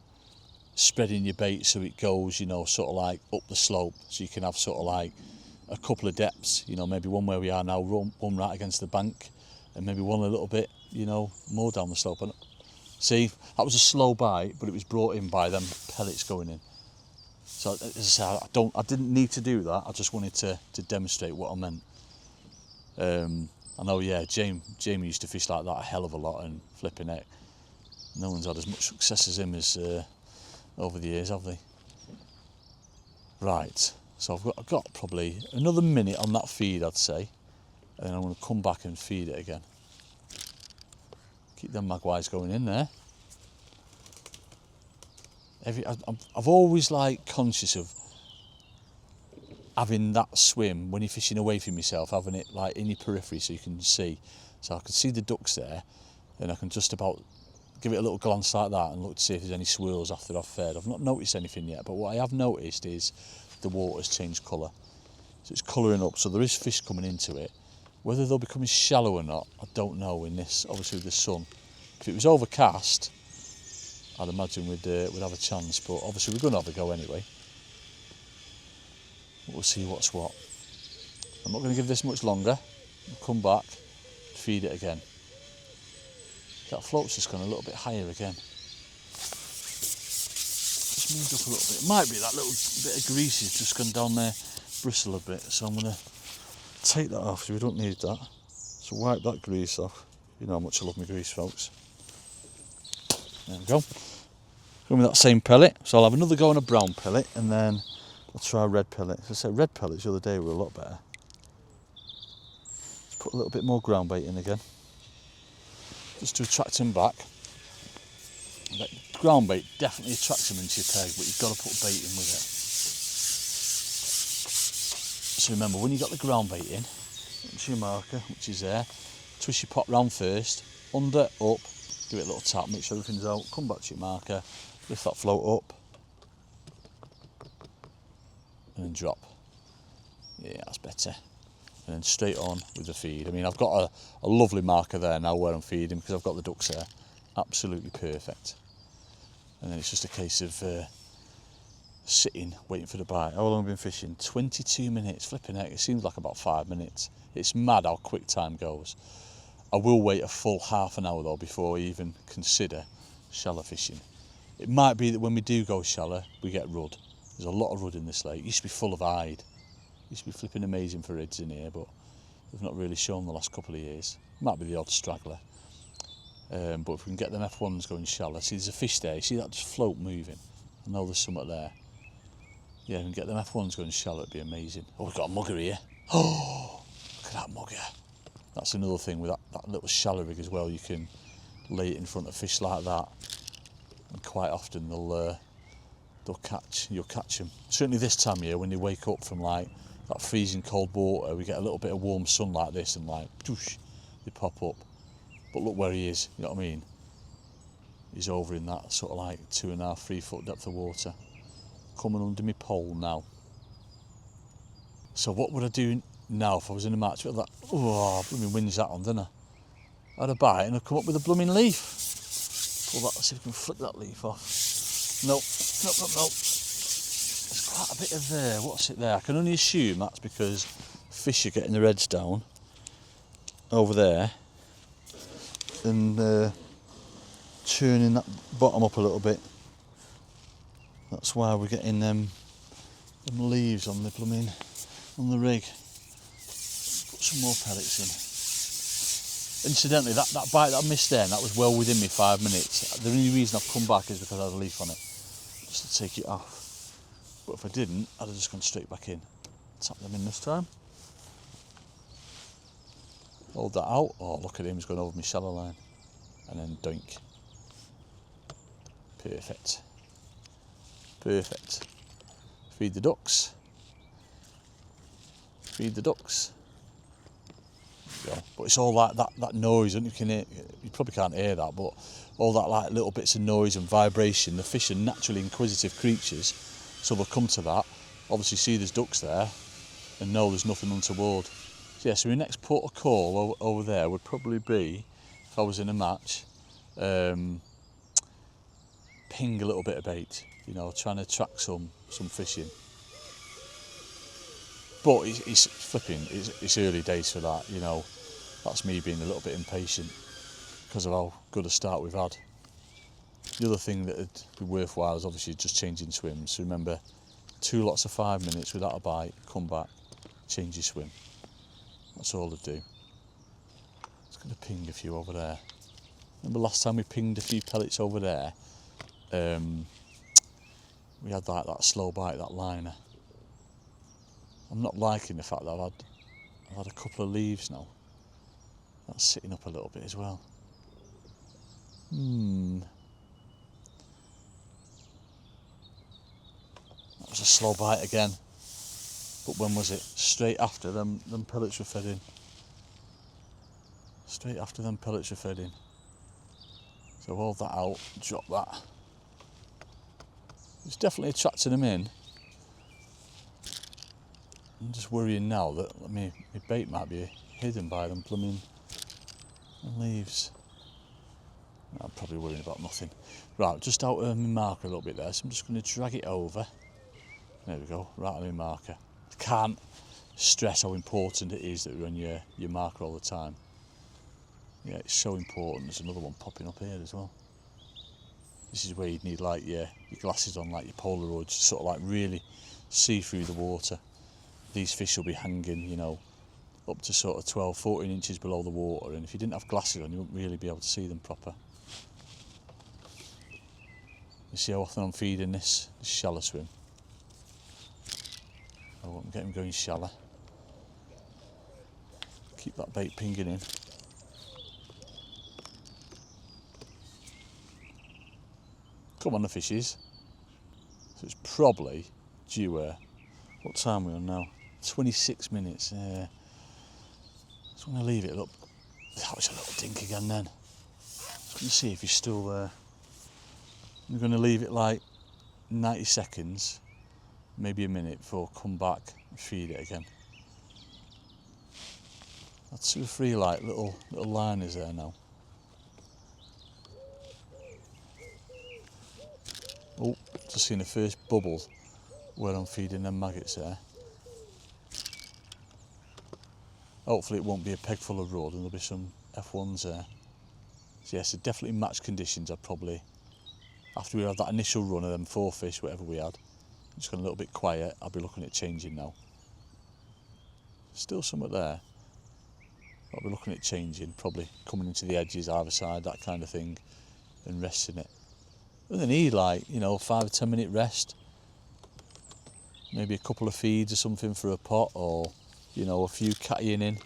spreading your bait so it goes, you know, sort of like up the slope, so you can have sort of like a couple of depths, you know, maybe one where we are now, one right against the bank, and maybe one a little bit, you know, more down the slope. And see, that was a slow bite, but it was brought in by them pellets going in. So as I say, I didn't need to do that. I just wanted to demonstrate what I meant. I know, yeah, Jamie used to fish like that a hell of a lot, and flipping it, no one's had as much success as him as over the years, have they? Right, so I've got probably another minute on that feed, I'd say, and then I'm going to come back and feed it again. Keep them magpies going in there. I've always like conscious of having that swim when you're fishing away from yourself, having it like in your periphery so you can see. So I can see the ducks there, and I can just about give it a little glance like that and look to see if there's any swirls after they're fed. I've not noticed anything yet, but what I have noticed is the water's changed colour. So it's colouring up, so there is fish coming into it. Whether they'll become shallow or not, I don't know in this, obviously with the sun. If it was overcast, I'd imagine we'd have a chance, but obviously we're going to have a go anyway. We'll see what's what. I'm not going to give this much longer. I'll come back, feed it again. That float's just gone a little bit higher again. Just moved up a little bit. It might be that little bit of grease has just gone down there, bristle a bit, so I'm going to take that off, so we don't need that. So wipe that grease off. You know how much I love my grease, folks. There we go. Going with that same pellet, so I'll have another go on a brown pellet, and then I'll try a red pellet. As I said, red pellets the other day were a lot better. Let's put a little bit more ground bait in again, just to attract him back. That ground bait definitely attracts him into your peg, but you've got to put bait in with it. So remember, when you've got the ground bait in, onto your marker, which is there, twist your pot round first, under, up, give it a little tap, make sure everything's out, come back to your marker, lift that float up, and then drop. Yeah, that's better. And then straight on with the feed. I mean, I've got a lovely marker there now where I'm feeding because I've got the ducks there. Absolutely perfect. And then it's just a case of sitting, waiting for the bite. How long have I been fishing? 22 minutes, flipping heck. It seems like about 5 minutes. It's mad how quick time goes. I will wait a full half an hour though before I even consider shallow fishing. It might be that when we do go shallow, we get rudd. There's a lot of rudd in this lake. It used to be full of hide. It used to be flipping amazing for rids in here, but they've not really shown the last couple of years. Might be the odd straggler. But if we can get them F1s going shallow, see there's a fish there, you see that just float moving. I know there's something there. Yeah, if we can get them F1s going shallow, it'd be amazing. Oh, we've got a mugger here. Oh, look at that mugger. That's another thing with that little shallow rig as well. You can lay it in front of fish like that, and quite often you'll catch them. Certainly this time of year, when they wake up from like that freezing cold water, we get a little bit of warm sun like this, and like, doosh, they pop up. But look where he is, you know what I mean? He's over in that sort of like 2.5, 3 foot depth of water. Coming under my pole now. So what would I do now if I was in a match with that? Oh, blooming wind's that on, didn't I? I had a bite and I'd come up with a blooming leaf. Pull that, let's see if we can flick that leaf off. Nope. There's quite a bit of what's it there? I can only assume that's because fish are getting their heads down over there and turning that bottom up a little bit. That's why we're getting them leaves on the blooming on the rig. Put some more pellets in. Incidentally, that bite that I missed there, that was well within me 5 minutes. The only reason I've come back is because I had a leaf on it. just to take it off. But if I didn't, I'd have just gone straight back in. Tap them in this time. Hold that out. Oh, look at him, he's going over my shallow line. And then doink. Perfect. Perfect. Feed the ducks. Feed the ducks. There you go. But it's all like that noise, and you can hear, you probably can't hear that, but all that like little bits of noise and vibration. The fish are naturally inquisitive creatures, so they'll come to that. Obviously see there's ducks there and know there's nothing untoward. So yeah, so my next port of call over there would probably be, if I was in a match, ping a little bit of bait, you know, trying to attract some fish in. But it's flipping, it's early days for that, you know. That's me being a little bit impatient because of how good a start we've had. The other thing that would be worthwhile is obviously just changing swims. So remember, 2 lots of 5 minutes without a bite, come back, change your swim. That's all to do. Just going to ping a few over there. Remember last time we pinged a few pellets over there? We had that slow bite, that liner. I'm not liking the fact that I've had a couple of leaves now. That's sitting up a little bit as well. That was a slow bite again. But when was it? Straight after them pellets were fed in. Straight after them pellets were fed in. So hold that out, drop that. It's definitely attracting them in. I'm just worrying now that my bait might be hidden by them blooming leaves. I'm probably worrying about nothing. Right, just out of my marker a little bit there, so I'm just going to drag it over. There we go, right on my marker. I can't stress how important it is that we're on your marker all the time. Yeah, it's so important. There's another one popping up here as well. This is where you'd need like your glasses on, like your Polaroids, to sort of like really see through the water. These fish will be hanging, you know, up to sort of 12, 14 inches below the water, and if you didn't have glasses on, you wouldn't really be able to see them proper. You see how often I'm feeding this shallow swim? Oh, I'm getting going shallow. Keep that bait pinging in. Come on the fishes. So it's probably due, what time are we on now? 26 minutes, yeah. Just want to leave it up. That was a little dink again then. Just going to see if he's still there. I'm going to leave it like 90 seconds, maybe a minute, before I come back and feed it again. That's 2 or 3 like little liners there now. Oh, just seen the first bubble where I'm feeding them maggots there. Hopefully it won't be a peg full of rudd and there'll be some F1s there. So yes, definitely match conditions. I'd probably, after we had that initial run of them 4 fish, whatever we had, just gone a little bit quiet, I'll be looking at changing now. Still somewhat there. I'll be looking at changing, probably coming into the edges either side, that kind of thing, and resting it. And they need like, you know, 5 or 10 minute rest. Maybe a couple of feeds or something for a pot, or, you know, a few cattying in.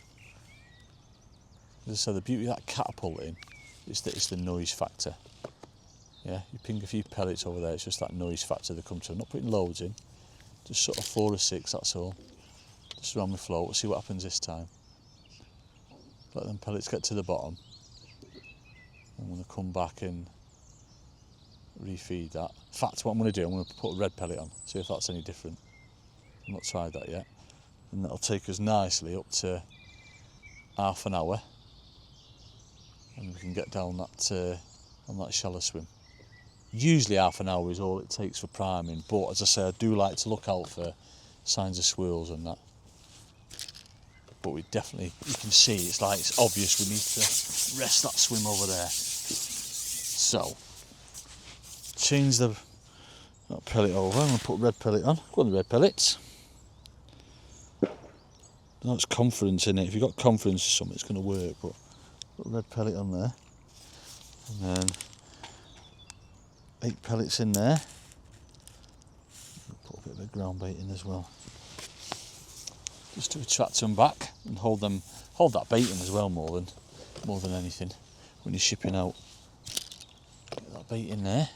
As I said, the beauty of that catapulting is that it's the noise factor. Yeah, you ping a few pellets over there, it's just that noise factor that comes to. I'm not putting loads in, just sort of 4 or 6, that's all. Just around my float, we'll see what happens this time. Let them pellets get to the bottom. I'm going to come back and refeed that. In fact, what I'm going to do, I'm going to put a red pellet on, see if that's any different. I've not tried that yet. And that'll take us nicely up to half an hour. And we can get down that on that shallow swim. Usually half an hour is all it takes for priming, but as I say, I do like to look out for signs of swirls and that. But we definitely, you can see, it's like, it's obvious we need to rest that swim over there. So, change that pellet over, I'm going to put red pellet on. Go on the red pellets. There's confidence in it. If you've got confidence in something, it's going to work. But put a red pellet on there. And then 8 pellets in there. Bit of a ground bait in as well. Just to attract them back and hold that bait in as well more than anything when you're shipping out. Get that bait in there.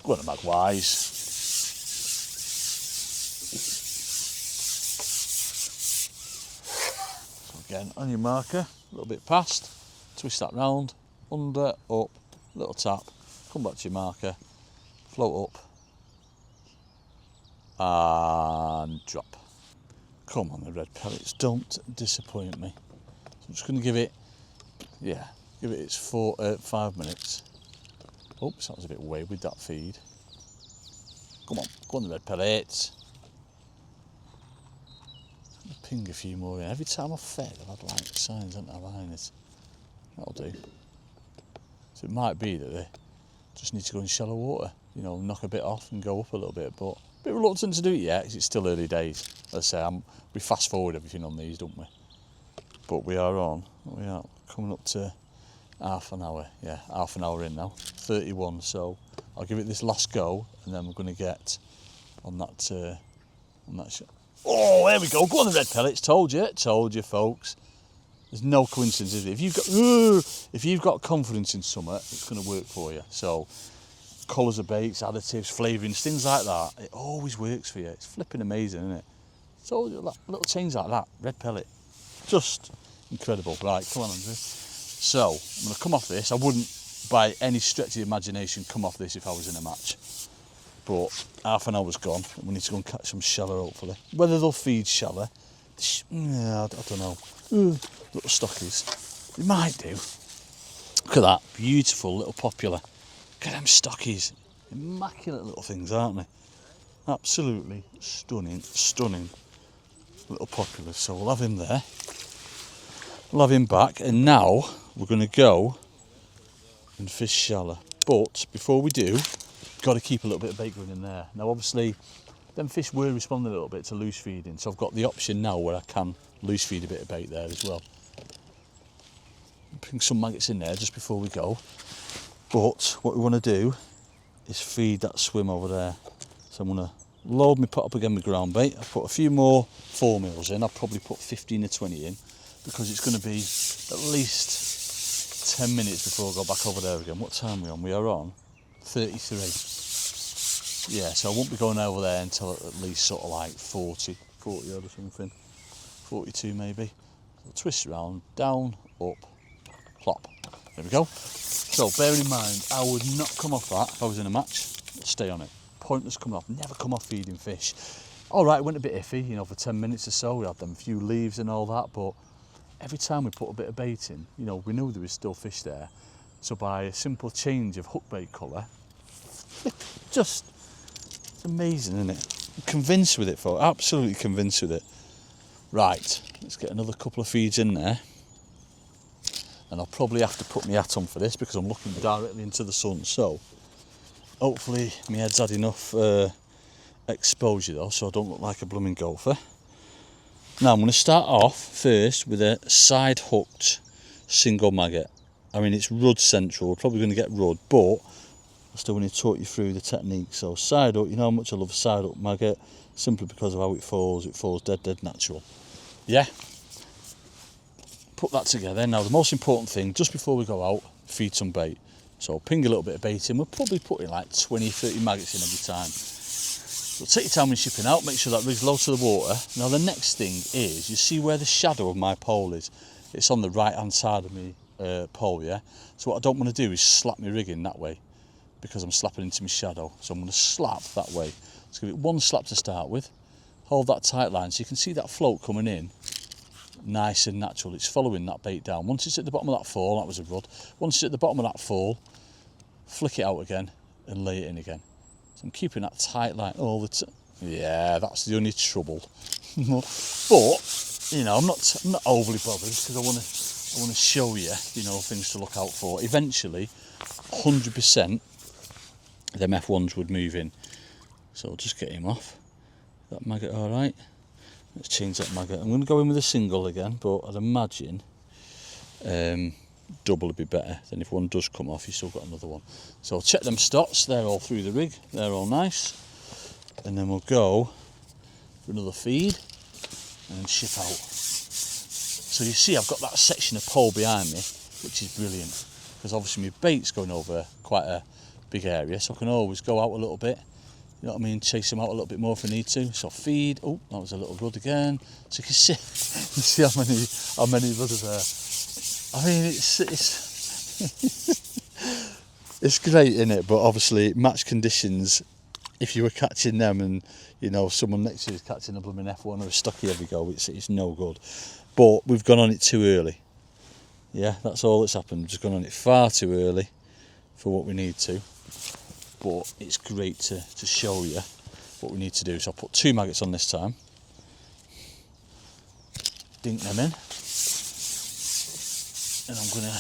Go on the magpies. So again, on your marker, a little bit past, twist that round, under, up, little tap, come back to your marker, float up, and drop. Come on, the red pellets, don't disappoint me. So I'm just going to give it its 5 minutes. Oops, that was a bit weird with that feed. Come on the red pellets. Ping a few more in. Every time I've fed, I've had like signs, haven't I, behind it. That'll do. So it might be that they just need to go in shallow water, you know, knock a bit off and go up a little bit, but a bit reluctant to do it yet because it's still early days. As I say, we fast forward everything on these, don't we? But we are coming up to half an hour. Yeah, half an hour in now, 31. So I'll give it this last go, and then we're going to get on that shot. Oh, there we go. Go on the red pellets. Told you, folks. There's no coincidence, is it? If you've got confidence in something, it's going to work for you. So colours of baits, additives, flavourings, things like that, it always works for you. It's flipping amazing, isn't it? So little change like that, red pellet, just incredible. Right, come on, Andrew. So I'm going to come off this. I wouldn't, by any stretch of the imagination, come off this if I was in a match. But half an hour's gone, and we need to go and catch some shallow, hopefully. Whether they'll feed shallow, I don't know. Little stockies, they might do. Look at that, beautiful little popular. Look at them stockies, immaculate little things, aren't they? Absolutely stunning little populars. So we'll have him there, we'll have him back, and now we're going to go and fish shallow. But before we do, got to keep a little bit of bait going in there. Now obviously them fish were responding a little bit to loose feeding, so I've got the option now where I can loose feed a bit of bait there as well. Putting some maggots in there just before we go, but what we want to do is feed that swim over there. So I'm going to load my pot up again with ground bait. I've put a few more 4 mils in. I'll probably put 15 or 20 in because it's going to be at least 10 minutes before I go back over there again. What time are we on? We are on 33. Yeah, so I won't be going over there until at least sort of like 40 odd or something. 42 maybe. So twist around, down, up, plop. There we go. So bearing in mind, I would not come off that if I was in a match. I'd stay on it. Pointless coming off. Never come off feeding fish. All right, it went a bit iffy, you know, for 10 minutes or so. We had them few leaves and all that, but every time we put a bit of bait in, you know, we knew there was still fish there. So by a simple change of hook bait colour, just it's amazing, isn't it? I'm convinced with it, folks. Absolutely convinced with it. Right, let's get another couple of feeds in there. And I'll probably have to put my hat on for this because I'm looking directly into the sun. So hopefully my head's had enough exposure though, so I don't look like a blooming gopher. Now I'm going to start off first with a side hooked single maggot. I mean, it's Rudd Central, we're probably going to get Rudd, but I still want to talk you through the technique. So side hook, you know how much I love a side hook maggot, simply because of how it falls dead natural. Yeah, put that together. Now the most important thing, just before we go out, feed some bait. So ping a little bit of bait in. We're probably putting like 20-30 maggots in every time. So take your time when shipping out, make sure that rig's low to the water. Now the next thing is, you see where the shadow of my pole is? It's on the right hand side of me pole, yeah? So what I don't want to do is slap my rig in that way, because I'm slapping into my shadow. So I'm going to slap that way. Let's give it one slap to start with. Hold that tight line so you can see that float coming in. Nice and natural. It's following that bait down. Once it's at the bottom of that fall, that was a Rudd. Once it's at the bottom of that fall, flick it out again and lay it in again. So I'm keeping that tight line all the time. Yeah, that's the only trouble. But you know, I'm not overly bothered because I want to show you, you know, things to look out for. Eventually, 100%, them F1s would move in. So I'll just get him off. That maggot all right? Let's change that maggot. I'm going to go in with a single again, but I'd imagine double would be better. Then if one does come off, you've still got another one. So check them stots. They're all through the rig. They're all nice. and then we'll go for another feed and then ship out. So you see I've got that section of pole behind me, which is brilliant, because obviously my bait's going over quite a big area, so I can always go out a little bit, you know what I mean, chase them out a little bit more if I need to. So feed, oh, that was a little rud again, so you can see, you see how many rudders there. I mean, it's it's great, isn't it? But obviously match conditions, if you were catching them and you know someone next to you is catching a blooming F1 or a stocky every go, it's no good. But we've gone on it too early. Yeah, that's all that's happened. We've just gone on it far too early for what we need to. But it's great to show you what we need to do. So I'll put 2 maggots on this time. Dink them in. And I'm going to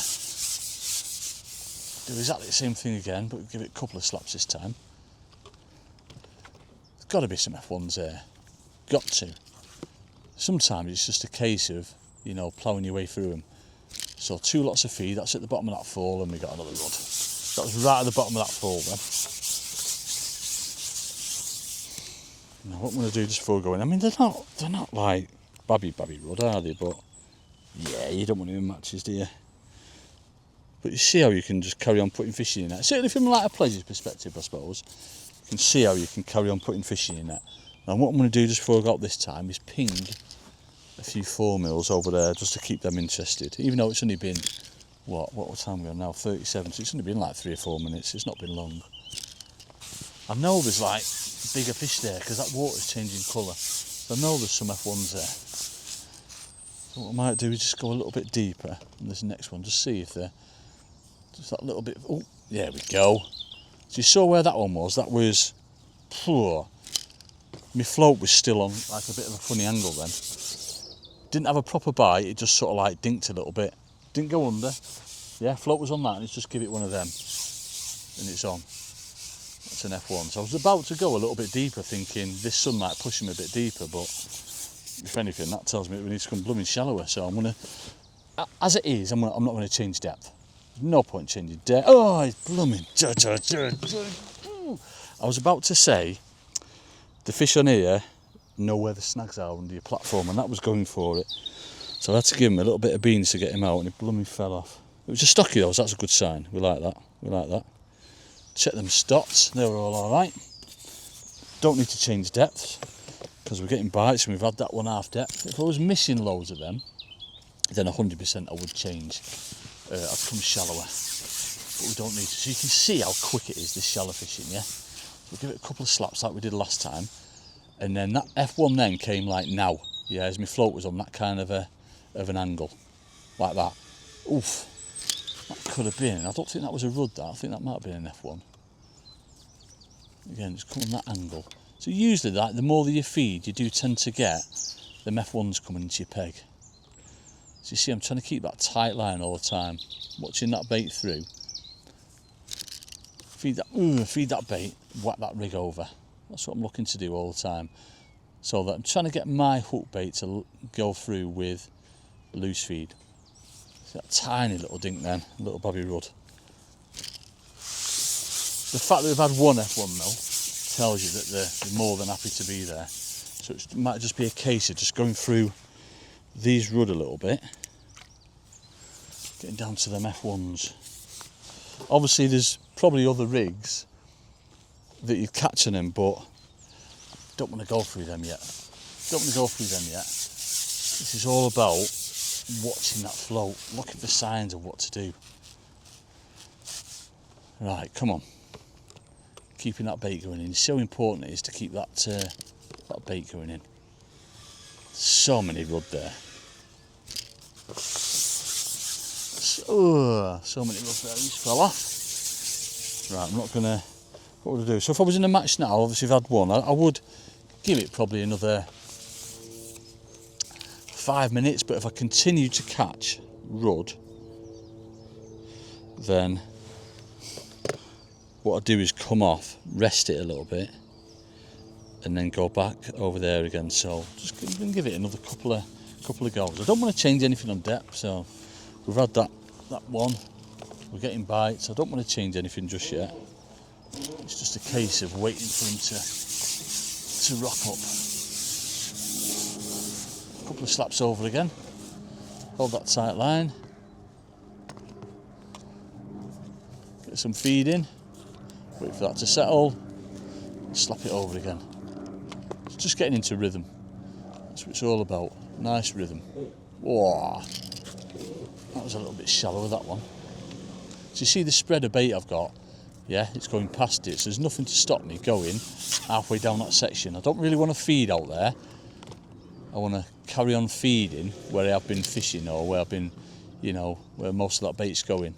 do exactly the same thing again, but give it a couple of slaps this time. There's got to be some F1s there. Got to. Sometimes it's just a case of, you know, ploughing your way through them. So 2 lots of feed, that's at the bottom of that fall, and we got another rod. That was right at the bottom of that fall then. Now what I'm going to do just before going, I mean they're not like babby rod, are they? But yeah, you don't want them in matches, do you? But you see how you can just carry on putting fish in that. Certainly from like a pleasure perspective, I suppose. You can see how you can carry on putting fish in that. And what I'm going to do just before I go out this time is ping a few 4mm over there just to keep them interested. Even though it's only been, what time are we on now? 37, so it's only been like 3 or 4 minutes. It's not been long. I know there's like bigger fish there because that water's changing colour. So I know there's some F1s there. So what I might do is just go a little bit deeper on this next one, just see if they're just that little bit. Oh, there we go. So you saw where that one was. That was, my float was still on like a bit of a funny angle then. Didn't have a proper bite. It just sort of like dinked a little bit. Didn't go under. Yeah, float was on that, and it's just give it one of them, and it's on. That's an F1. So I was about to go a little bit deeper, thinking this sun might push him a bit deeper, but if anything, that tells me we need to come blooming shallower. So I'm gonna, as it is, I'm not going to change depth. There's no point changing depth. Oh, it's blooming. I was about to say, the fish on here know where the snags are under your platform, and that was going for it. So I had to give him a little bit of beans to get him out, and he blooming fell off. It was a stocky though, so that's a good sign. We like that. We like that. Check them stots. They were all right. Don't need to change depths because we're getting bites, and we've had that 1/2 depth. If I was missing loads of them, then 100% I would change. I'd come shallower, but we don't need to. So you can see how quick it is, this shallow fishing. Yeah. We'll give it a couple of slaps like we did last time. And then that F1 then came like now, yeah, as my float was on that kind of an angle, like that. Oof, that could have been. I don't think that was a rud. That I think that might have been an F1. Again, just come on that angle. So usually, like the more that you feed, you do tend to get them F1s coming into your peg. So you see, I'm trying to keep that tight line all the time, watching that bait through. Feed that bait, whack that rig over. That's what I'm looking to do all the time. So that I'm trying to get my hook bait to go through with loose feed. See that tiny little dink then, little babby rud. The fact that we've had one F1 though tells you that they're more than happy to be there. So it might just be a case of just going through these rud a little bit, getting down to them F1s. Obviously there's probably other rigs that you're catching them, but don't want to go through them yet. This is all about watching that float, looking for signs of what to do. Right, come on. Keeping that bait going in. So important it is to keep that bait going in. So many rud there. So many rud there. These fell off. Right, I'm not gonna. What would I do? So if I was in a match now, obviously I've had one, I would give it probably another 5 minutes, but if I continue to catch rud, then what I do is come off, rest it a little bit, and then go back over there again. So just give it another couple of goes. I don't want to change anything on depth, so we've had that one, we're getting bites. I don't want to change anything just yet. It's just a case of waiting for him to to rock up. A couple of slaps over again. Hold that tight line. Get some feed in. Wait for that to settle. Slap it over again. It's just getting into rhythm. That's what it's all about. Nice rhythm. Whoa. That was a little bit shallow with that one. So you see the spread of bait I've got? Yeah, it's going past it. So there's nothing to stop me going halfway down that section. I don't really want to feed out there. I want to carry on feeding where I've been fishing or where I've been, you know, where most of that bait's going.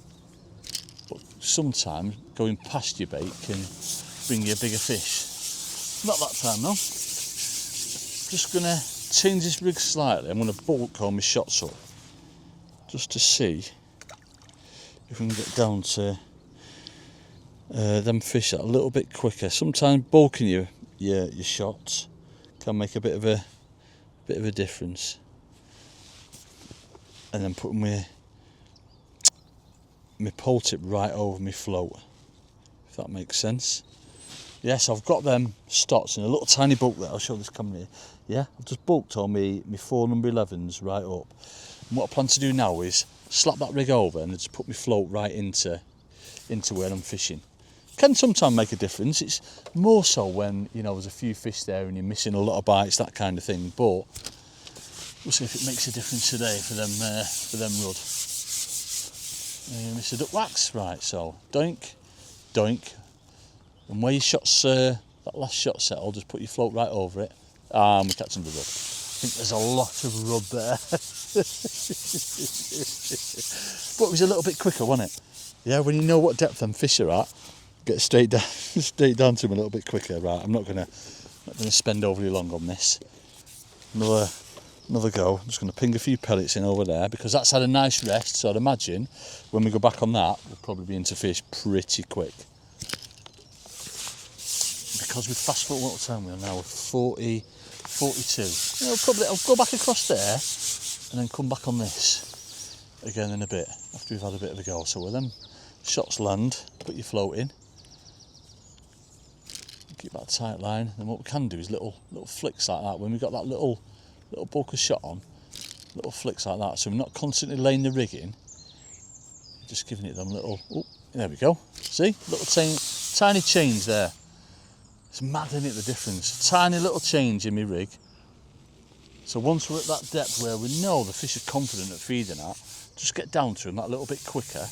But sometimes going past your bait can bring you a bigger fish. Not that time though. Just going to change this rig slightly. I'm going to bulk all my shots up just to see if we can get down to them fish a little bit quicker. Sometimes bulking your shots can make a bit of a difference. And then putting my pole tip right over my float, if that makes sense. Yes, I've got them stots in a little tiny bulk there. I'll show this camera here. Yeah, I've just bulked all my 4 number 11s right up. And what I plan to do now is slap that rig over and just put my float right into where I'm fishing. Can sometimes make a difference. It's more so when, you know, there's a few fish there and you're missing a lot of bites, that kind of thing. But we'll see if it makes a difference today for them rod. Mr. Duck Wax, right? So doink, doink, and where your shots, that last shot settle, just put your float right over it. We're catching the rod. I think there's a lot of rod there, but it was a little bit quicker, wasn't it? Yeah, when you know what depth them fish are at, get straight down to them a little bit quicker. Right, I'm not gonna spend overly long on this. Another go. I'm just gonna ping a few pellets in over there because that's had a nice rest. So I'd imagine when we go back on that, we'll probably be into fish pretty quick. Because with fast foot, what time we are now? We're 40, 42. You know, probably I'll go back across there and then come back on this again in a bit after we've had a bit of a go. So with them shots land, put your float in. Keep that tight line. Then what we can do is little flicks like that. When we've got that little bulk of shot on, little flicks like that. So we're not constantly laying the rig in. Just giving it them little. Oh, there we go. See, little tiny change there. It's mad, isn't it, the difference? Tiny little change in my rig. So once we're at that depth where we know the fish are confident at feeding at, just get down to them that little bit quicker.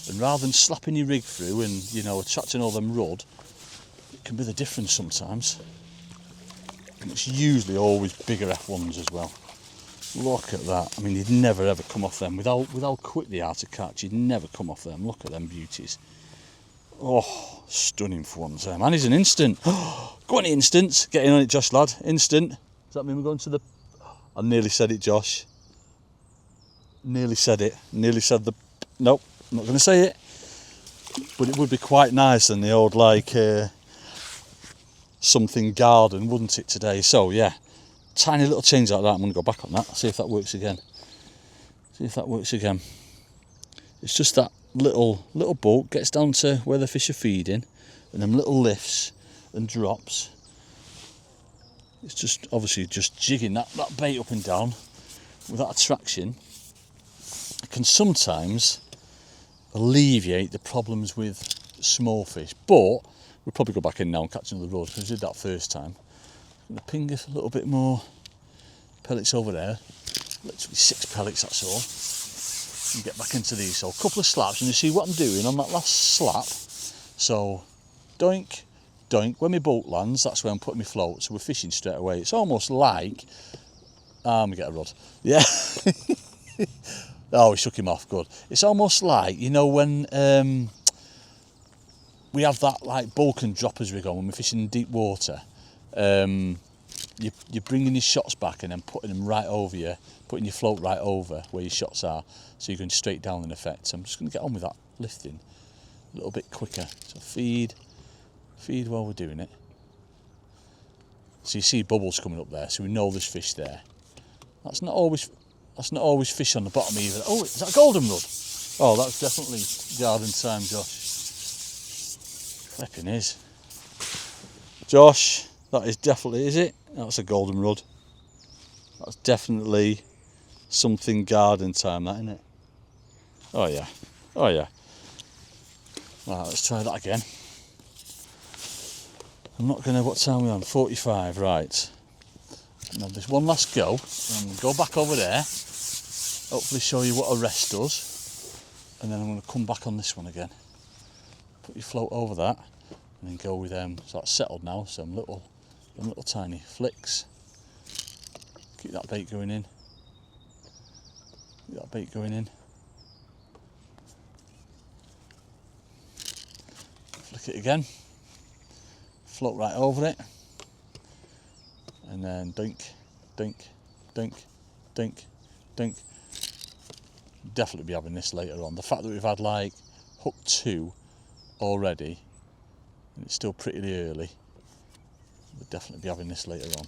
And rather than slapping your rig through and, you know, attracting all them rod, it can be the difference sometimes. And it's usually always bigger F1s as well. Look at that. I mean, you'd never ever come off them. With how quick they are to catch, you'd never come off them. Look at them beauties. Oh, stunning for ones there, man. He's an instant. Go on, instant. Get in on it, Josh, lad. Instant. Does that mean we're going to the... I nearly said it, Josh. Nearly said it. Nearly said the... Nope, I'm not going to say it. But it would be quite nice in the old, like, something garden, wouldn't it, today? So, yeah. Tiny little change like that. I'm going to go back on that. See if that works again. It's just that little bulk gets down to where the fish are feeding, and them little lifts and drops. It's just obviously just jigging that bait up and down with that attraction. It can sometimes alleviate the problems with small fish, but we'll probably go back in now and catch another rod because we did that first time. I'm going to ping a little bit more pellets over there, literally 6 pellets, that's all. And get back into these. So a couple of slaps, and you see what I'm doing on that last slap. So doink, doink. When my boat lands, that's where I'm putting my float, so we're fishing straight away. It's almost like we get a rod. Yeah. Oh, we shook him off. Good. It's almost like, you know, when we have that like bulk and droppers rig on when we're fishing in deep water. You're bringing your shots back and then putting them right over you, putting your float right over where your shots are, so you're going straight down in effect. So I'm just going to get on with that lifting a little bit quicker. So feed while we're doing it. So you see bubbles coming up there, so we know there's fish there. That's not always fish on the bottom either. Oh, is that a goldenrod? Oh, that's definitely garden time, Josh. Flipping is. Josh, That is definitely, is it? That's a golden rod. That's definitely something garden time, that, isn't it? Oh yeah, oh yeah. Right, let's try that again. I'm not gonna, what time are we on? 45, right. Now there's one last go, and go back over there, hopefully show you what a rest does, and then I'm gonna come back on this one again. Put your float over that, and then go with them. So that's settled now, some little tiny flicks. Keep that bait going in. Keep that bait going in. Flick it again. Float right over it. And then dink, dink, dink, dink, dink. Definitely be having this later on. The fact that we've had like hook 2 already, and it's still pretty early, we'll definitely be having this later on.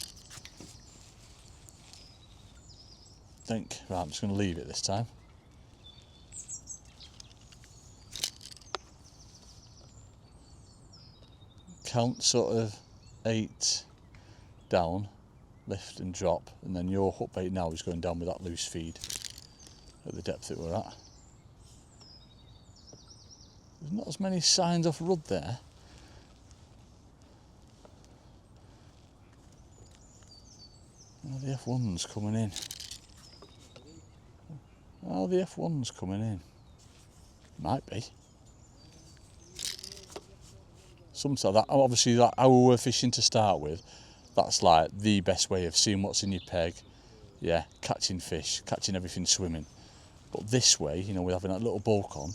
Dink. Right, I'm just going to leave it this time. Count sort of 8 down, lift and drop, and then your hook bait now is going down with that loose feed at the depth that we're at. There's not as many signs of rud there. Oh, the F1's coming in. Oh, the F1's coming in. Might be. Sometimes that, obviously, that how we're fishing to start with, that's like the best way of seeing what's in your peg. Yeah, catching fish, catching everything swimming. But this way, you know, we're having that little bulk on.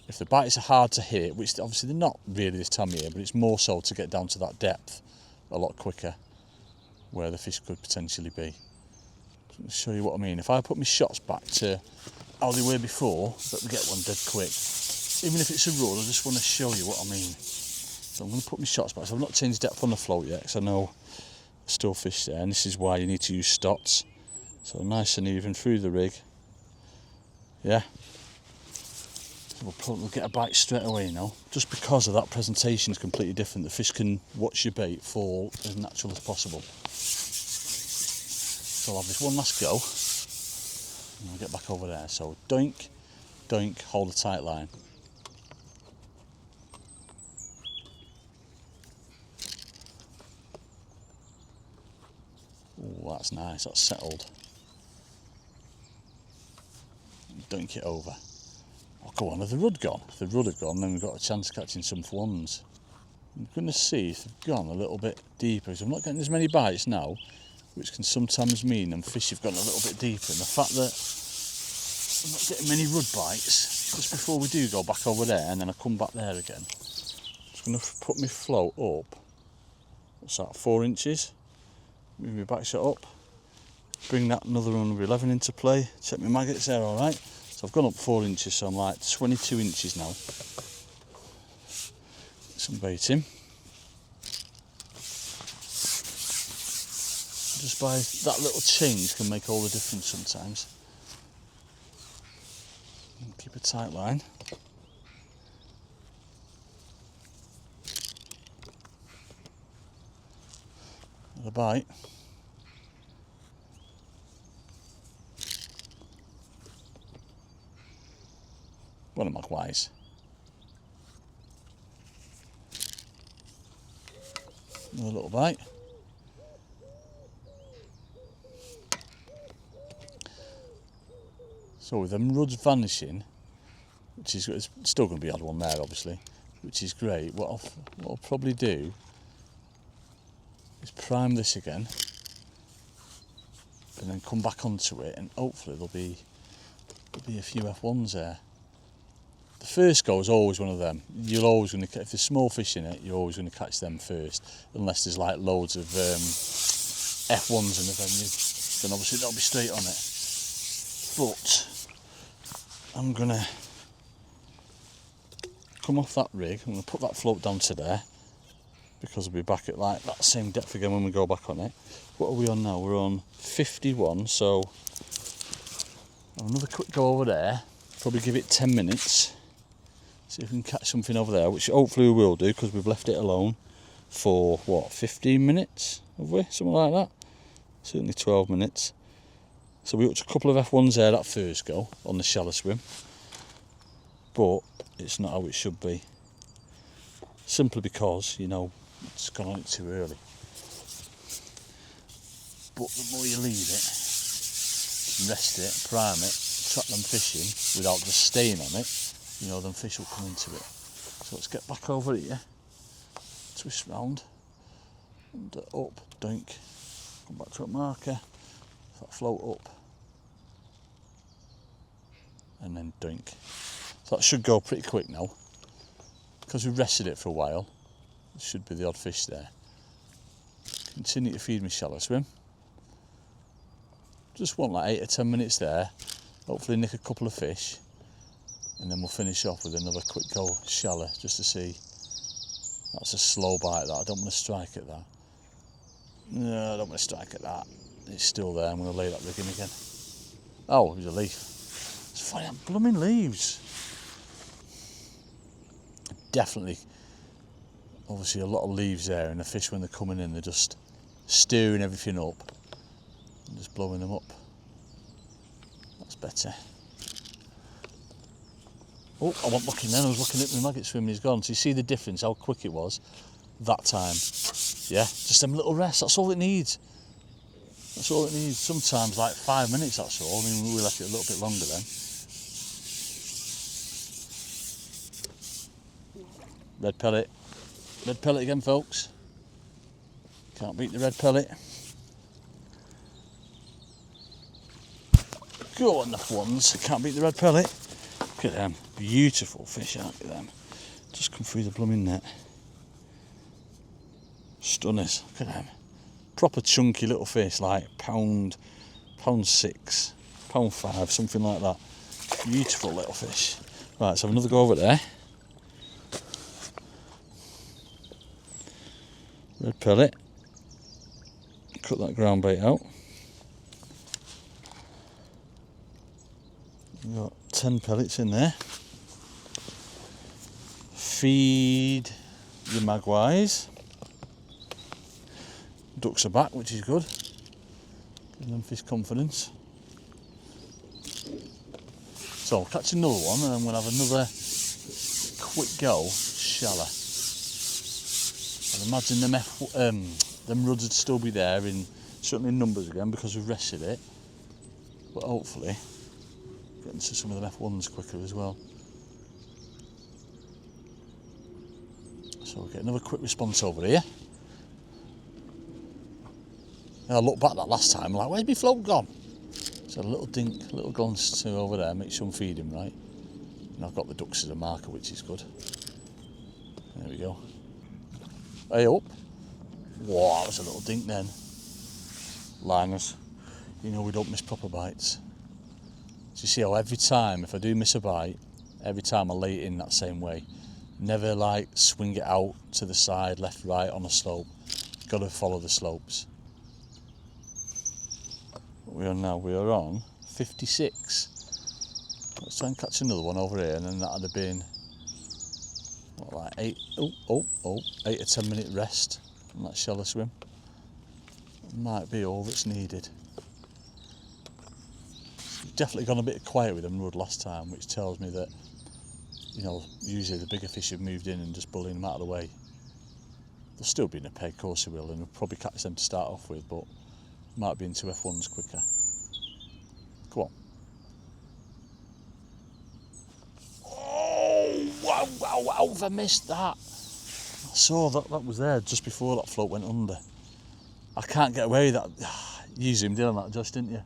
If the bites are hard to hit, which obviously they're not really this time of year, but it's more so to get down to that depth a lot quicker where the fish could potentially be. I'll show you what I mean. If I put my shots back to how they were before, but we get one dead quick. Even if it's a rod, I just want to show you what I mean. So I'm going to put my shots back. So I've not changed depth on the float yet, because I know there's still fish there, and this is why you need to use stots. So nice and even through the rig. Yeah. So we'll get a bite straight away now. Just because of that presentation is completely different. The fish can watch your bait fall as natural as possible. So I'll have this one last go, and I'll get back over there. So doink, doink, hold a tight line. Oh, that's nice, that's settled. Dunk it over. Oh, go on, have the rud gone? If the rud have gone, then we've got a chance of catching some f1s. I'm going to see if they've gone a little bit deeper, because I'm not getting as many bites now, which can sometimes mean them fish have gone a little bit deeper. And the fact that I'm not getting many rud bites, just before we do go back over there, and then I come back there again, I'm just going to put my float up. What's that, 4 inches? Move my back shot up. Bring that another number 11 into play. Check my maggots there, alright. So I've gone up 4 inches, so I'm like 22 inches now. Get some bait in. Just by that little change can make all the difference sometimes. And keep a tight line. Another bite. One of my wise. Another little bite. So with them ruds vanishing, which is it's still going to be odd one there obviously, which is great. What I'll probably do is prime this again, and then come back onto it, and hopefully there'll be a few F1s there. The first go is always one of them. You're always going to, if there's small fish in it, you're always going to catch them first, unless there's like loads of F1s in the venue. Then obviously that'll be straight on it. But I'm going to come off that rig. I'm going to put that float down to there, because I'll be back at like that same depth again when we go back on it. What are we on now? We're on 51, so another quick go over there. Probably give it 10 minutes. See if we can catch something over there, which hopefully we will do, because we've left it alone. for what, 15 minutes, have we? Something like that. Certainly 12 minutes. So we hooked a couple of F1s there that first go on the shallow swim, but it's not how it should be. Simply because, you know, it's gone on it too early. But the more you leave it, rest it, prime it, trap them fish in without just staying on it, you know, them fish will come into it. So let's get back over here, twist round, and up, dunk, come back to a marker, that float up, and then dunk. So that should go pretty quick now. Because we've rested it for a while, there should be the odd fish there. Continue to feed me shallow swim. Just want like 8 or 10 minutes there, hopefully nick a couple of fish, and then we'll finish off with another quick go shallow just to see. That's a slow bite, that. I don't want to strike at that. No, I don't want to strike at that. It's still there. I'm going to lay that rig in again. Oh, it was a leaf. It's funny, I'm blooming leaves. Definitely, obviously a lot of leaves there, and the fish when they're coming in, they're just stirring everything up and just blowing them up. That's better. Oh, I wasn't looking then, I was looking at my maggot swim and he's gone. So you see the difference, how quick it was that time. Yeah, just them little rests, that's all it needs. That's all it needs. Sometimes like 5 minutes, that's all. I mean, we left it a little bit longer then. Red pellet. Red pellet again, folks. Can't beat the red pellet. Go on, the ones. Can't beat the red pellet. Look at them. Beautiful fish, aren't they, them? Just come through the blooming net. Stunners. Look at them. Proper chunky little fish, like pound 6, pound 5, something like that. Beautiful little fish. Right, let's have another go over there. Red pellet. Cut that ground bait out. We've got 10 pellets in there. Feed your magpies. Ducks are back, which is good. Give them fish confidence. So I'll catch another one and then we'll have another quick go shallow. I'd imagine them ruds would still be there, certainly in numbers again because we've rested it. But hopefully getting to some of them F1s quicker as well. So we'll get another quick response over here. I looked back that last time, like, where's my float gone? So a little dink, a little glance to over there, make sure I'm feeding right. And I've got the ducks as a marker, which is good. There we go. Hey up. Whoa, that was a little dink then. Liners. You know we don't miss proper bites. So you see how every time, if I do miss a bite, every time I lay it in that same way. Never like swing it out to the side, left, right on a slope. Got to follow the slopes. We are now, we are on 56. Let's try and catch another one over here, and then that'd have been what, like 8 or 10 minute rest on that shallow swim. Might be all that's needed. Definitely gone a bit quiet with them rud last time, which tells me that, you know, usually the bigger fish have moved in and just bullying them out of the way. They'll still be in a peg, of course they will, and we'll probably catch them to start off with, but might be into F1s quicker. Come on. Oh, wow, have I missed that? I saw that was there just before that float went under. I can't get away with that. You zoomed in on that, Josh, didn't you?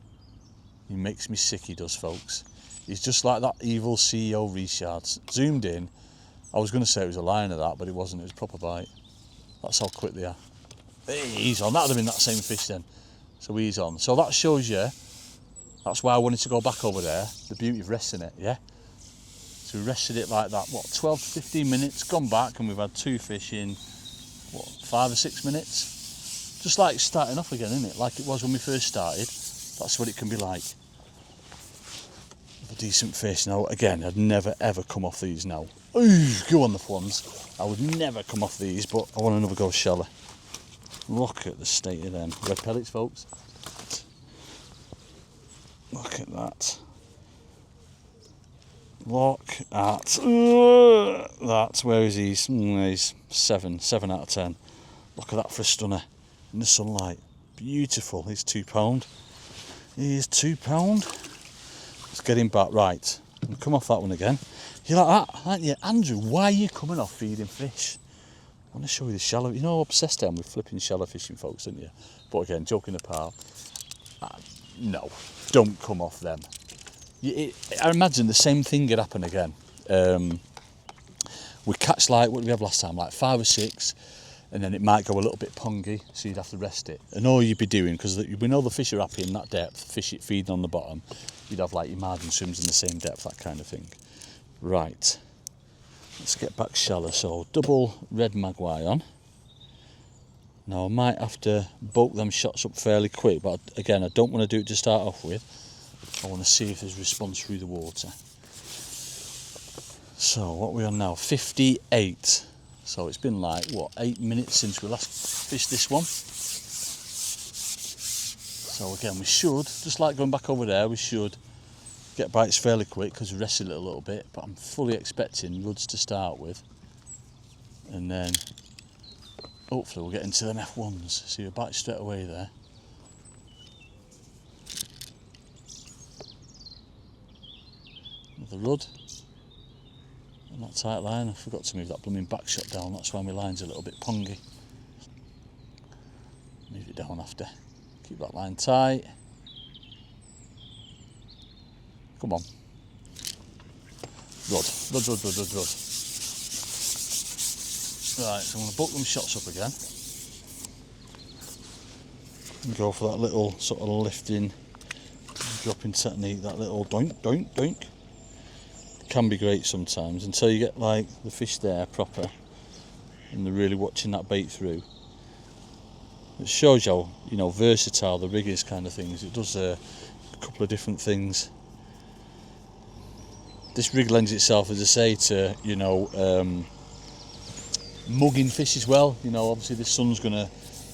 He makes me sick, he does, folks. He's just like that evil CEO Richard. Zoomed in. I was going to say it was a line of that, but it wasn't. It was a proper bite. That's how quick they are. Hey, he's on. That would have been that same fish then. So he's on. So that shows you, that's why I wanted to go back over there, the beauty of resting it, yeah? So we rested it like that, what, 12 to 15 minutes, gone back, and we've had 2 fish in, what, 5 or 6 minutes? Just like starting off again, isn't it? Like it was when we first started. That's what it can be like. A decent fish. Now, again, I'd never ever come off these now. Ooh, go on the ones. I would never come off these, but I want another go shallow. Look at the state of them. Red pellets, folks. Look at that. Look at that. Where is he? He's 7 out of 10. Look at that for a stunner in the sunlight. Beautiful. He's £2. He is £2. Let's get him back. Right. And come off that one again. You're like that, aren't you? Andrew, why are you coming off feeding fish? I want to show you the shallow. You know how obsessed I am with flipping shallow fishing, folks, don't you? But again, joking apart, no, don't come off them. I imagine the same thing could happen again. We catch like, what did we have last time? Like 5 or 6, and then it might go a little bit pongy, so you'd have to rest it. And all you'd be doing, because we know the fish are happy in that depth, fish feeding on the bottom, you'd have like your margin swims in the same depth, that kind of thing. Right, let's get back shallow. So double red magpie on. Now I might have to bulk them shots up fairly quick, but again, I don't want to do it to start off with. I want to see if there's response through the water. So what are we on now? 58. So it's been like, what, 8 minutes since we last fished this one. So again, we should, just like going back over there, we should get bites fairly quick because we rested it a little bit, but I'm fully expecting roods to start with. And then hopefully we'll get into them F1s. See a bite straight away there. Another rud. And that tight line, I forgot to move that blooming back shot down, that's why my line's a little bit pongy. Move it down after. Keep that line tight. Come on. Rod. Right, so I'm going to bulk them shots up again. And go for that little sort of lifting, dropping technique, that little doink, doink, doink. Can be great sometimes until you get like the fish there proper and they're really watching that bait through. It shows you how, you know, versatile the rig is, kind of things. It does a couple of different things. This rig lends itself, as I say, to, you know, mugging fish as well. You know, obviously the sun's going to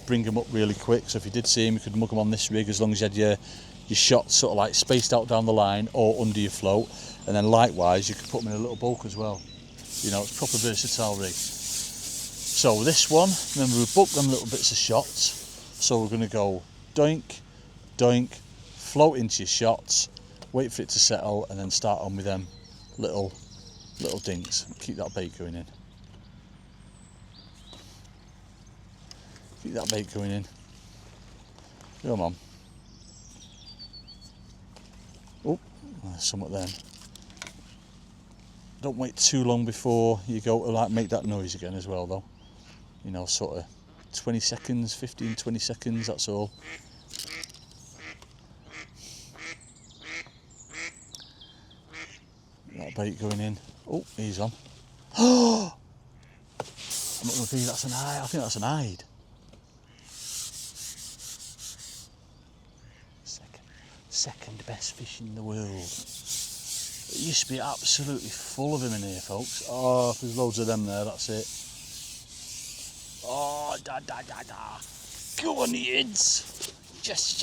bring them up really quick, so if you did see them, you could mug them on this rig as long as you had your shots sort of like spaced out down the line or under your float. And then likewise, you could put them in a little bulk as well. You know, it's proper versatile rig. So this one, remember, we've bulked them little bits of shots. So we're going to go doink, doink, float into your shots, wait for it to settle, and then start on with them little dinks. Keep that bait going in. Keep that bait going in. Come on. Oh, there's somewhat then. Don't wait too long before you go to like make that noise again as well though. You know, sort of 20 seconds, 15, 20 seconds, that's all. That bait going in. Oh, he's on. Oh! I'm not going to think that's an eye. I think that's an hide. Second best fish in the world. It used to be absolutely full of them in here, folks. Oh, if there's loads of them there, that's it. Oh, da. Go on, the ids. Yes.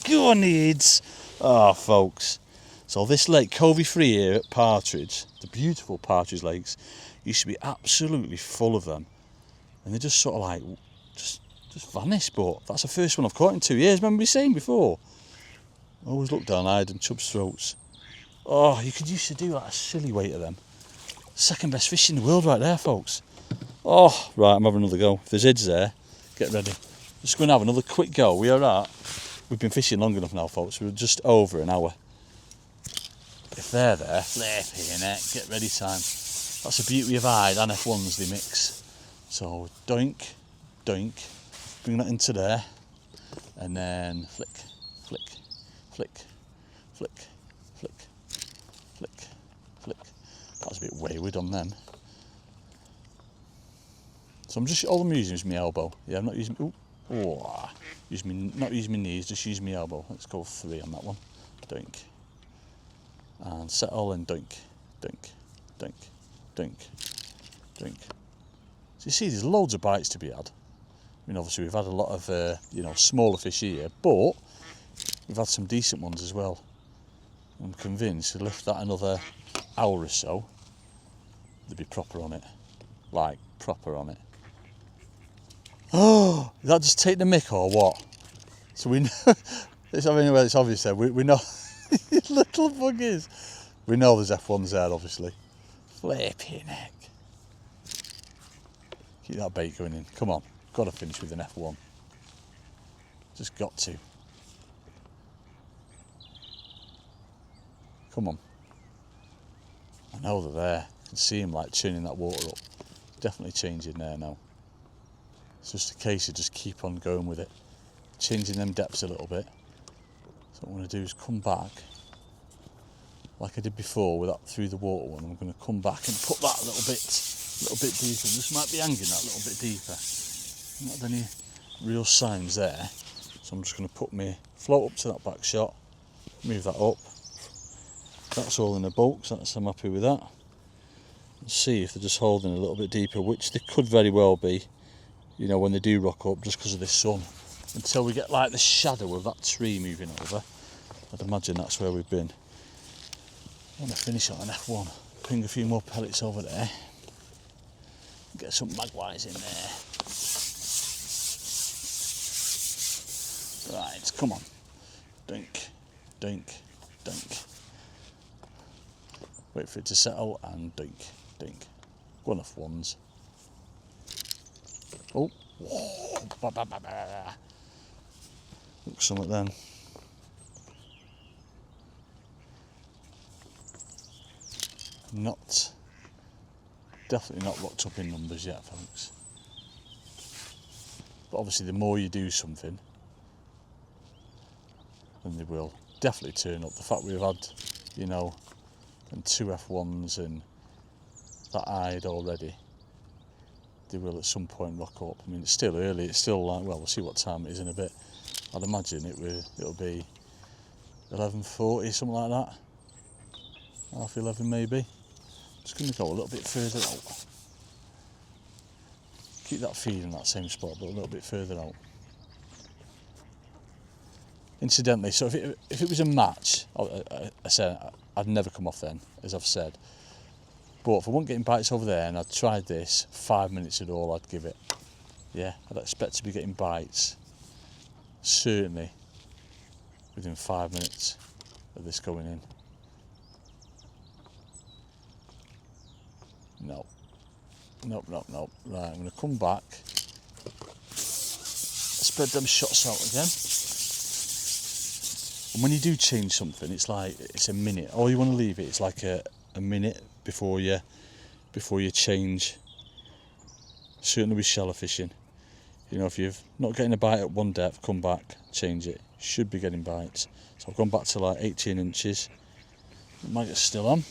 Go on, the ids. Oh, folks. So this lake, Covey Free here at Partridge, the beautiful Partridge Lakes, used to be absolutely full of them. And they just sort of like, just vanished, but that's the first one I've caught in 2 years. Remember me saying before? I always look down eyed and chub's throats. Oh, you could used to do like a silly weight of them. Second best fish in the world right there, folks. Oh, right, I'm having another go. If there's ids there, get ready. Just going to have another quick go. We are at, we've been fishing long enough now, folks. We're just over an hour. If they're there, flipping it, get ready time. That's the beauty of hide and F1s, they mix. So, doink, doink. Bring that into there, and then flick, flick, flick, flick, flick, flick, flick. That was a bit wayward on them. So I'm just, all I'm using is my elbow. Yeah, I'm not using, not using my knees, just use my elbow. Let's go 3 on that one. Doink, and settle and dink, dink, dink, dink, dink. So you see there's loads of bites to be had. I mean obviously we've had a lot of smaller fish here, but we've had some decent ones as well. I'm convinced if we left that another hour or so, they'd be proper on it. Like, proper on it. Oh, did that just take the mick or what? So we know, it's obvious there, we know, little buggies. We know there's F1s there, obviously. Flipping heck. Keep that bait going in, come on, got to finish with an F1. Just got to. Come on. I know they're there. I can see him like churning that water up. Definitely changing there now. It's just a case of just keep on going with it. Changing them depths a little bit. So what I'm going to do is come back like I did before with that through the water one. I'm going to come back and put that a little bit deeper. This might be hanging that a little bit deeper. Not had any real signs there. So I'm just going to put my float up to that back shot. Move that up. That's all in the bulk, so I'm happy with that. And see if they're just holding a little bit deeper, which they could very well be, you know, when they do rock up, just because of this sun. Until we get like the shadow of that tree moving over, I'd imagine that's where we've been. I want to finish on an F1, ping a few more pellets over there, get some magpies in there. Right, come on, dink, dink, dink. Wait for it to settle and dink, dink. One off ones. Oh, look something then. Definitely not locked up in numbers yet, folks. But obviously the more you do something, then they will definitely turn up. The fact we've had, you know, and 2 F1s and that eyed already, they will at some point rock up. I mean, it's still early, it's still like, well, we'll see what time it is in a bit. I'd imagine it'll be 11:40, something like that. 11:30 maybe. Just going to go a little bit further out. Keep that feed in that same spot, but a little bit further out. Incidentally, so if it was a match, I said I'd never come off then, as I've said. But if I wasn't getting bites over there and I'd tried this, 5 minutes at all I'd give it. Yeah, I'd expect to be getting bites, certainly within 5 minutes of this going in. No. Nope. Right, I'm going to come back, spread them shots out again. And when you do change something, it's like it's a minute. All you want to leave it, it's like a minute before you change. Certainly with shallow fishing, you know, if you're not getting a bite at one depth, come back, change it. Should be getting bites. So I've gone back to like 18 inches. It might get still on.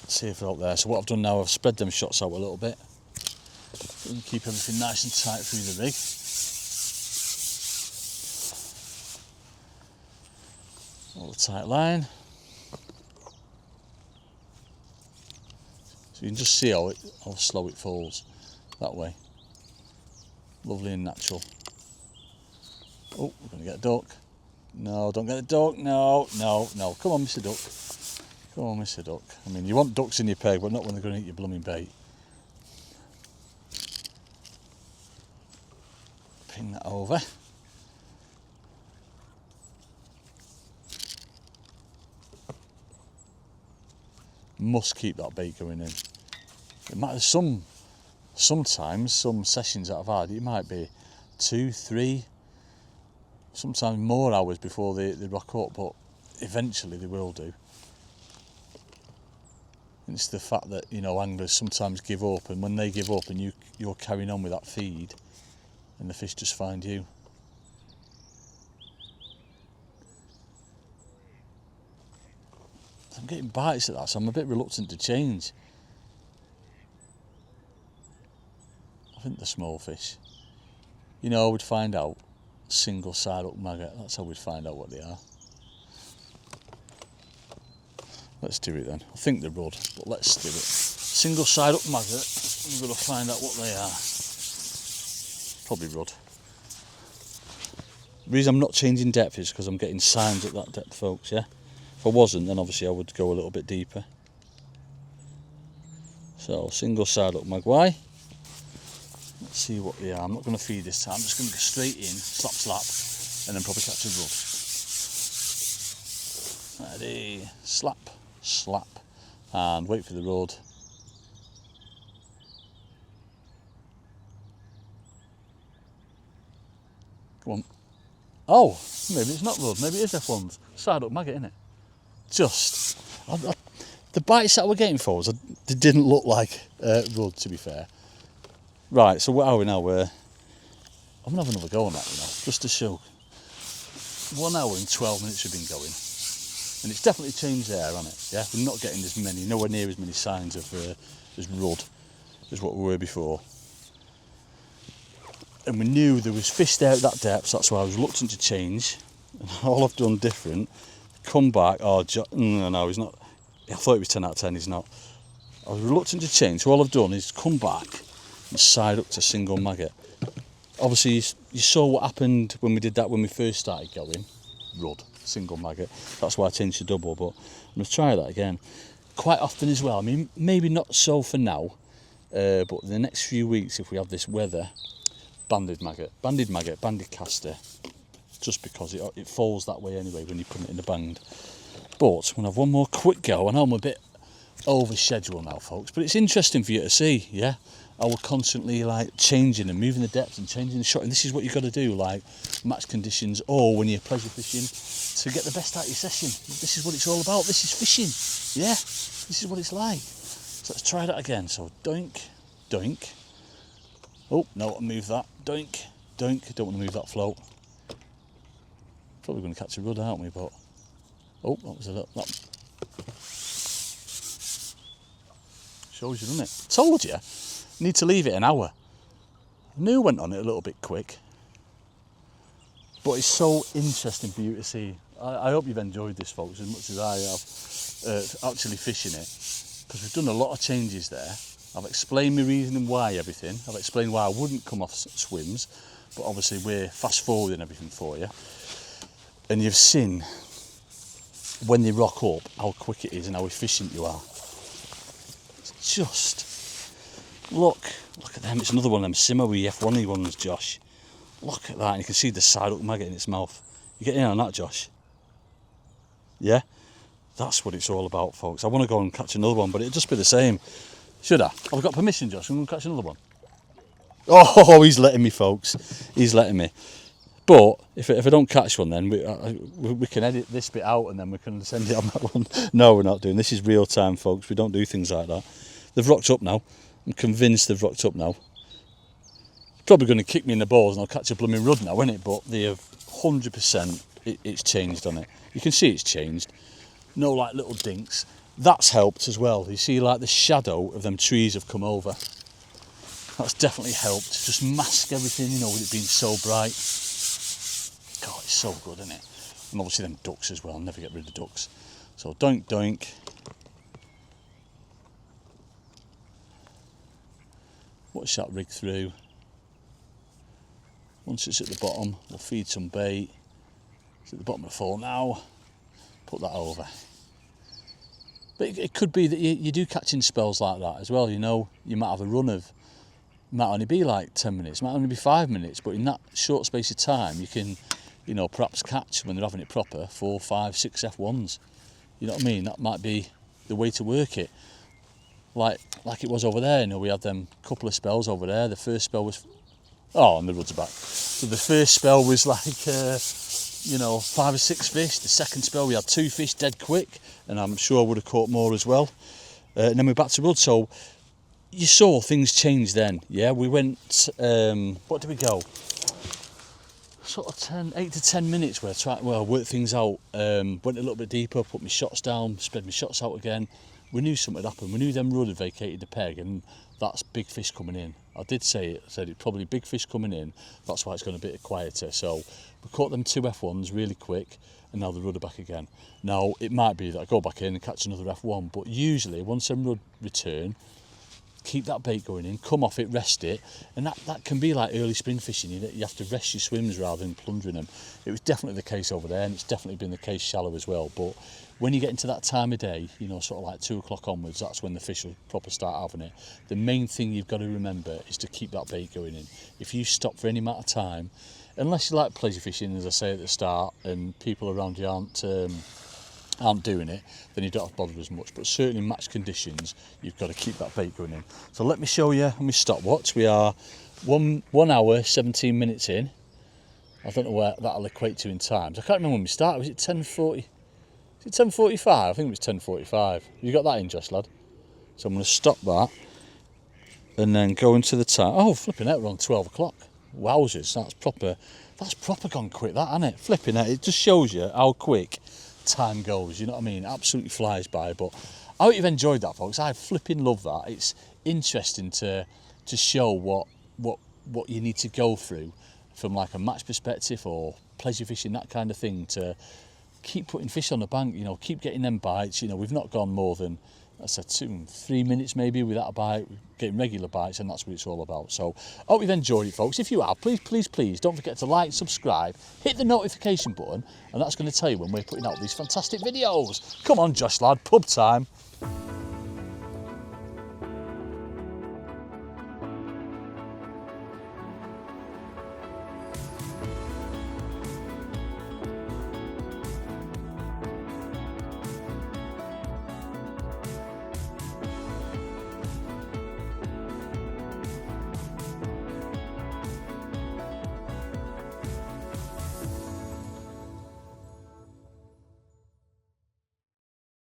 See if they're out there. So what I've done now, I've spread them shots out a little bit and keep everything nice and tight through the rig. All the tight line. So you can just see how slow it falls that way. Lovely and natural. Oh, we're going to get a duck. No, don't get a duck. No. Come on, Mr. Duck. Come on, Mr. Duck. I mean, you want ducks in your peg, but not when they're going to eat your blooming bait. Ping that over. Must keep that bait going in. It matters sometimes, some sessions that I've had, it might be 2, 3, sometimes more hours before they rock up, but eventually they will do. And it's the fact that, you know, anglers sometimes give up, and when they give up and you're carrying on with that feed, and the fish just find you. I'm getting bites at that, so I'm a bit reluctant to change. I think the small fish, you know, we'd find out single side hook maggot, that's how we'd find out what they are. Let's do it then. I think they're rudd, but let's do it. Single side up maggot. We're going to find out what they are. Probably rudd. The reason I'm not changing depth is because I'm getting signs at that depth, folks, yeah? If I wasn't, then obviously I would go a little bit deeper. So, single side up magpie. Let's see what they are. I'm not going to feed this time. I'm just going to go straight in, slap, slap, and then probably catch a rudd. Ready, slap, slap, and wait for the rudd. Come on. Oh, maybe it's not rudd, maybe it is F1s. Side up maggot, innit? Just, the bites that we're getting for us, they didn't look like rudd, to be fair. Right, so what are we now? I'm going to have another go on that, you know, just to show. 1 hour and 12 minutes we've been going. And it's definitely changed there, hasn't it? Yeah, we're not getting as many, nowhere near as many signs of as rudd as what we were before. And we knew there was fish there at that depth, so that's why I was reluctant to change. And all I've done different, come back, no, he's not. I thought he was 10 out of 10, he's not. I was reluctant to change, so all I've done is come back and side up to single maggot. Obviously, you saw what happened when we did that when we first started going. Rudd, single maggot. That's why I changed to double, but I'm going to try that again. Quite often as well, I mean, maybe not so for now, but in the next few weeks, if we have this weather, banded maggot, banded caster, just because it falls that way anyway when you put it in the band. But I'm going to have one more quick go. I know I'm a bit over schedule now, folks, but it's interesting for you to see, yeah? How we're constantly like changing and moving the depth and changing the shot, and this is what you've got to do, like match conditions, or when you're pleasure fishing, to get the best out of your session. This is what it's all about. This is fishing, yeah? This is what it's like. So let's try that again. So doink, doink. Oh, no, I'll move that. Doink, doink. Don't want to move that float. Probably going to catch a rudd, aren't we? But oh, that was a little. That shows you, doesn't it? Told you. Need to leave it an hour. I knew I went on it a little bit quick, but it's so interesting for you to see. I hope you've enjoyed this, folks, as much as I have actually fishing it, because we've done a lot of changes there. I've explained my reasoning why everything. I've explained why I wouldn't come off swims, but obviously we're fast forwarding everything for you. And you've seen when they rock up how quick it is and how efficient you are. It's just, look at them. It's another one of them Simmery F1y ones, Josh. Look at that, and you can see the side up maggot in its mouth. You get in on that, Josh? Yeah? That's what it's all about, folks. I want to go and catch another one, but it'll just be the same. Should I? I've got permission, Josh. I'm going to catch another one. Oh, he's letting me, folks. He's letting me. But if I don't catch one, then we can edit this bit out and then we can send it on that one. No, we're not doing this. Is real time, folks. We don't do things like that. They've rocked up now. I'm convinced they've rocked up now. Probably going to kick me in the balls and I'll catch a blooming rudd now, isn't it? But they have 100%. It's changed on it. You can see it's changed. No like little dinks. That's helped as well. You see like the shadow of them trees have come over. That's definitely helped. Just mask everything, you know, with it being so bright. God, it's so good, isn't it? And obviously them ducks as well. Never get rid of ducks. So doink doink. Watch that rig through. Once it's at the bottom, we'll feed some bait. It's at the bottom of the fall now. Put that over. But it could be that you do catch in spells like that as well. You know, you might have a run of, it might only be like 10 minutes, it might only be 5 minutes, but in that short space of time, you can, you know, perhaps catch, when they're having it proper, 4, 5, 6 F1s. You know what I mean? That might be the way to work it. Like it was over there, you know, we had them couple of spells over there. The first spell was, oh, and the rud's back. So the first spell was like, you know, 5 or 6 fish. The second spell we had 2 fish dead quick, and I'm sure I would have caught more as well. And then we're back to rudd. So you saw things change then. Yeah, we went, what did we go? Sort of 8 to 10 minutes where I worked things out. Went a little bit deeper, put my shots down, spread my shots out again. We knew something had happened. We knew them rudd had vacated the peg, and that's big fish coming in. I did say it. I said it's probably big fish coming in. That's why it's going a bit quieter. So we caught them 2 F1s really quick, and now the rudder back again. Now it might be that I go back in and catch another F1, but usually once them rud return, keep that bait going in, come off it, rest it, and that can be like early spring fishing. You have to rest your swims rather than plunging them. It was definitely the case over there, and it's definitely been the case shallow as well. But when you get into that time of day, you know, sort of like 2 o'clock onwards, that's when the fish will proper start having it. The main thing you've got to remember is to keep that bait going in. If you stop for any amount of time, unless you like pleasure fishing, as I say at the start, and people around you aren't doing it, then you don't have to bother as much. But certainly in match conditions, you've got to keep that bait going in. So let me show you on my stopwatch. We are 1 hour 17 minutes in. I don't know where that'll equate to in times. I can't remember when we started. Was it 10:40? Is it 10:45? I think it was 10:45. You got that in, Josh lad? So I'm going to stop that and then go into the time. Oh, flipping out, we're on 12 o'clock. Wowzers, that's proper gone quick, that, isn't it? Flipping out, it just shows you how quick time goes, you know what I mean? Absolutely flies by. But I hope you've enjoyed that, folks. I flipping love that. It's interesting to show what you need to go through from like a match perspective or pleasure fishing, that kind of thing, to keep putting fish on the bank, you know, keep getting them bites. You know, we've not gone more than, I said, 3 minutes maybe without a bite, getting regular bites, and that's what it's all about. So I hope you've enjoyed it, folks. If you have, please don't forget to like, subscribe, hit the notification button, and that's going to tell you when we're putting out these fantastic videos. Come on, Josh lad, pub time.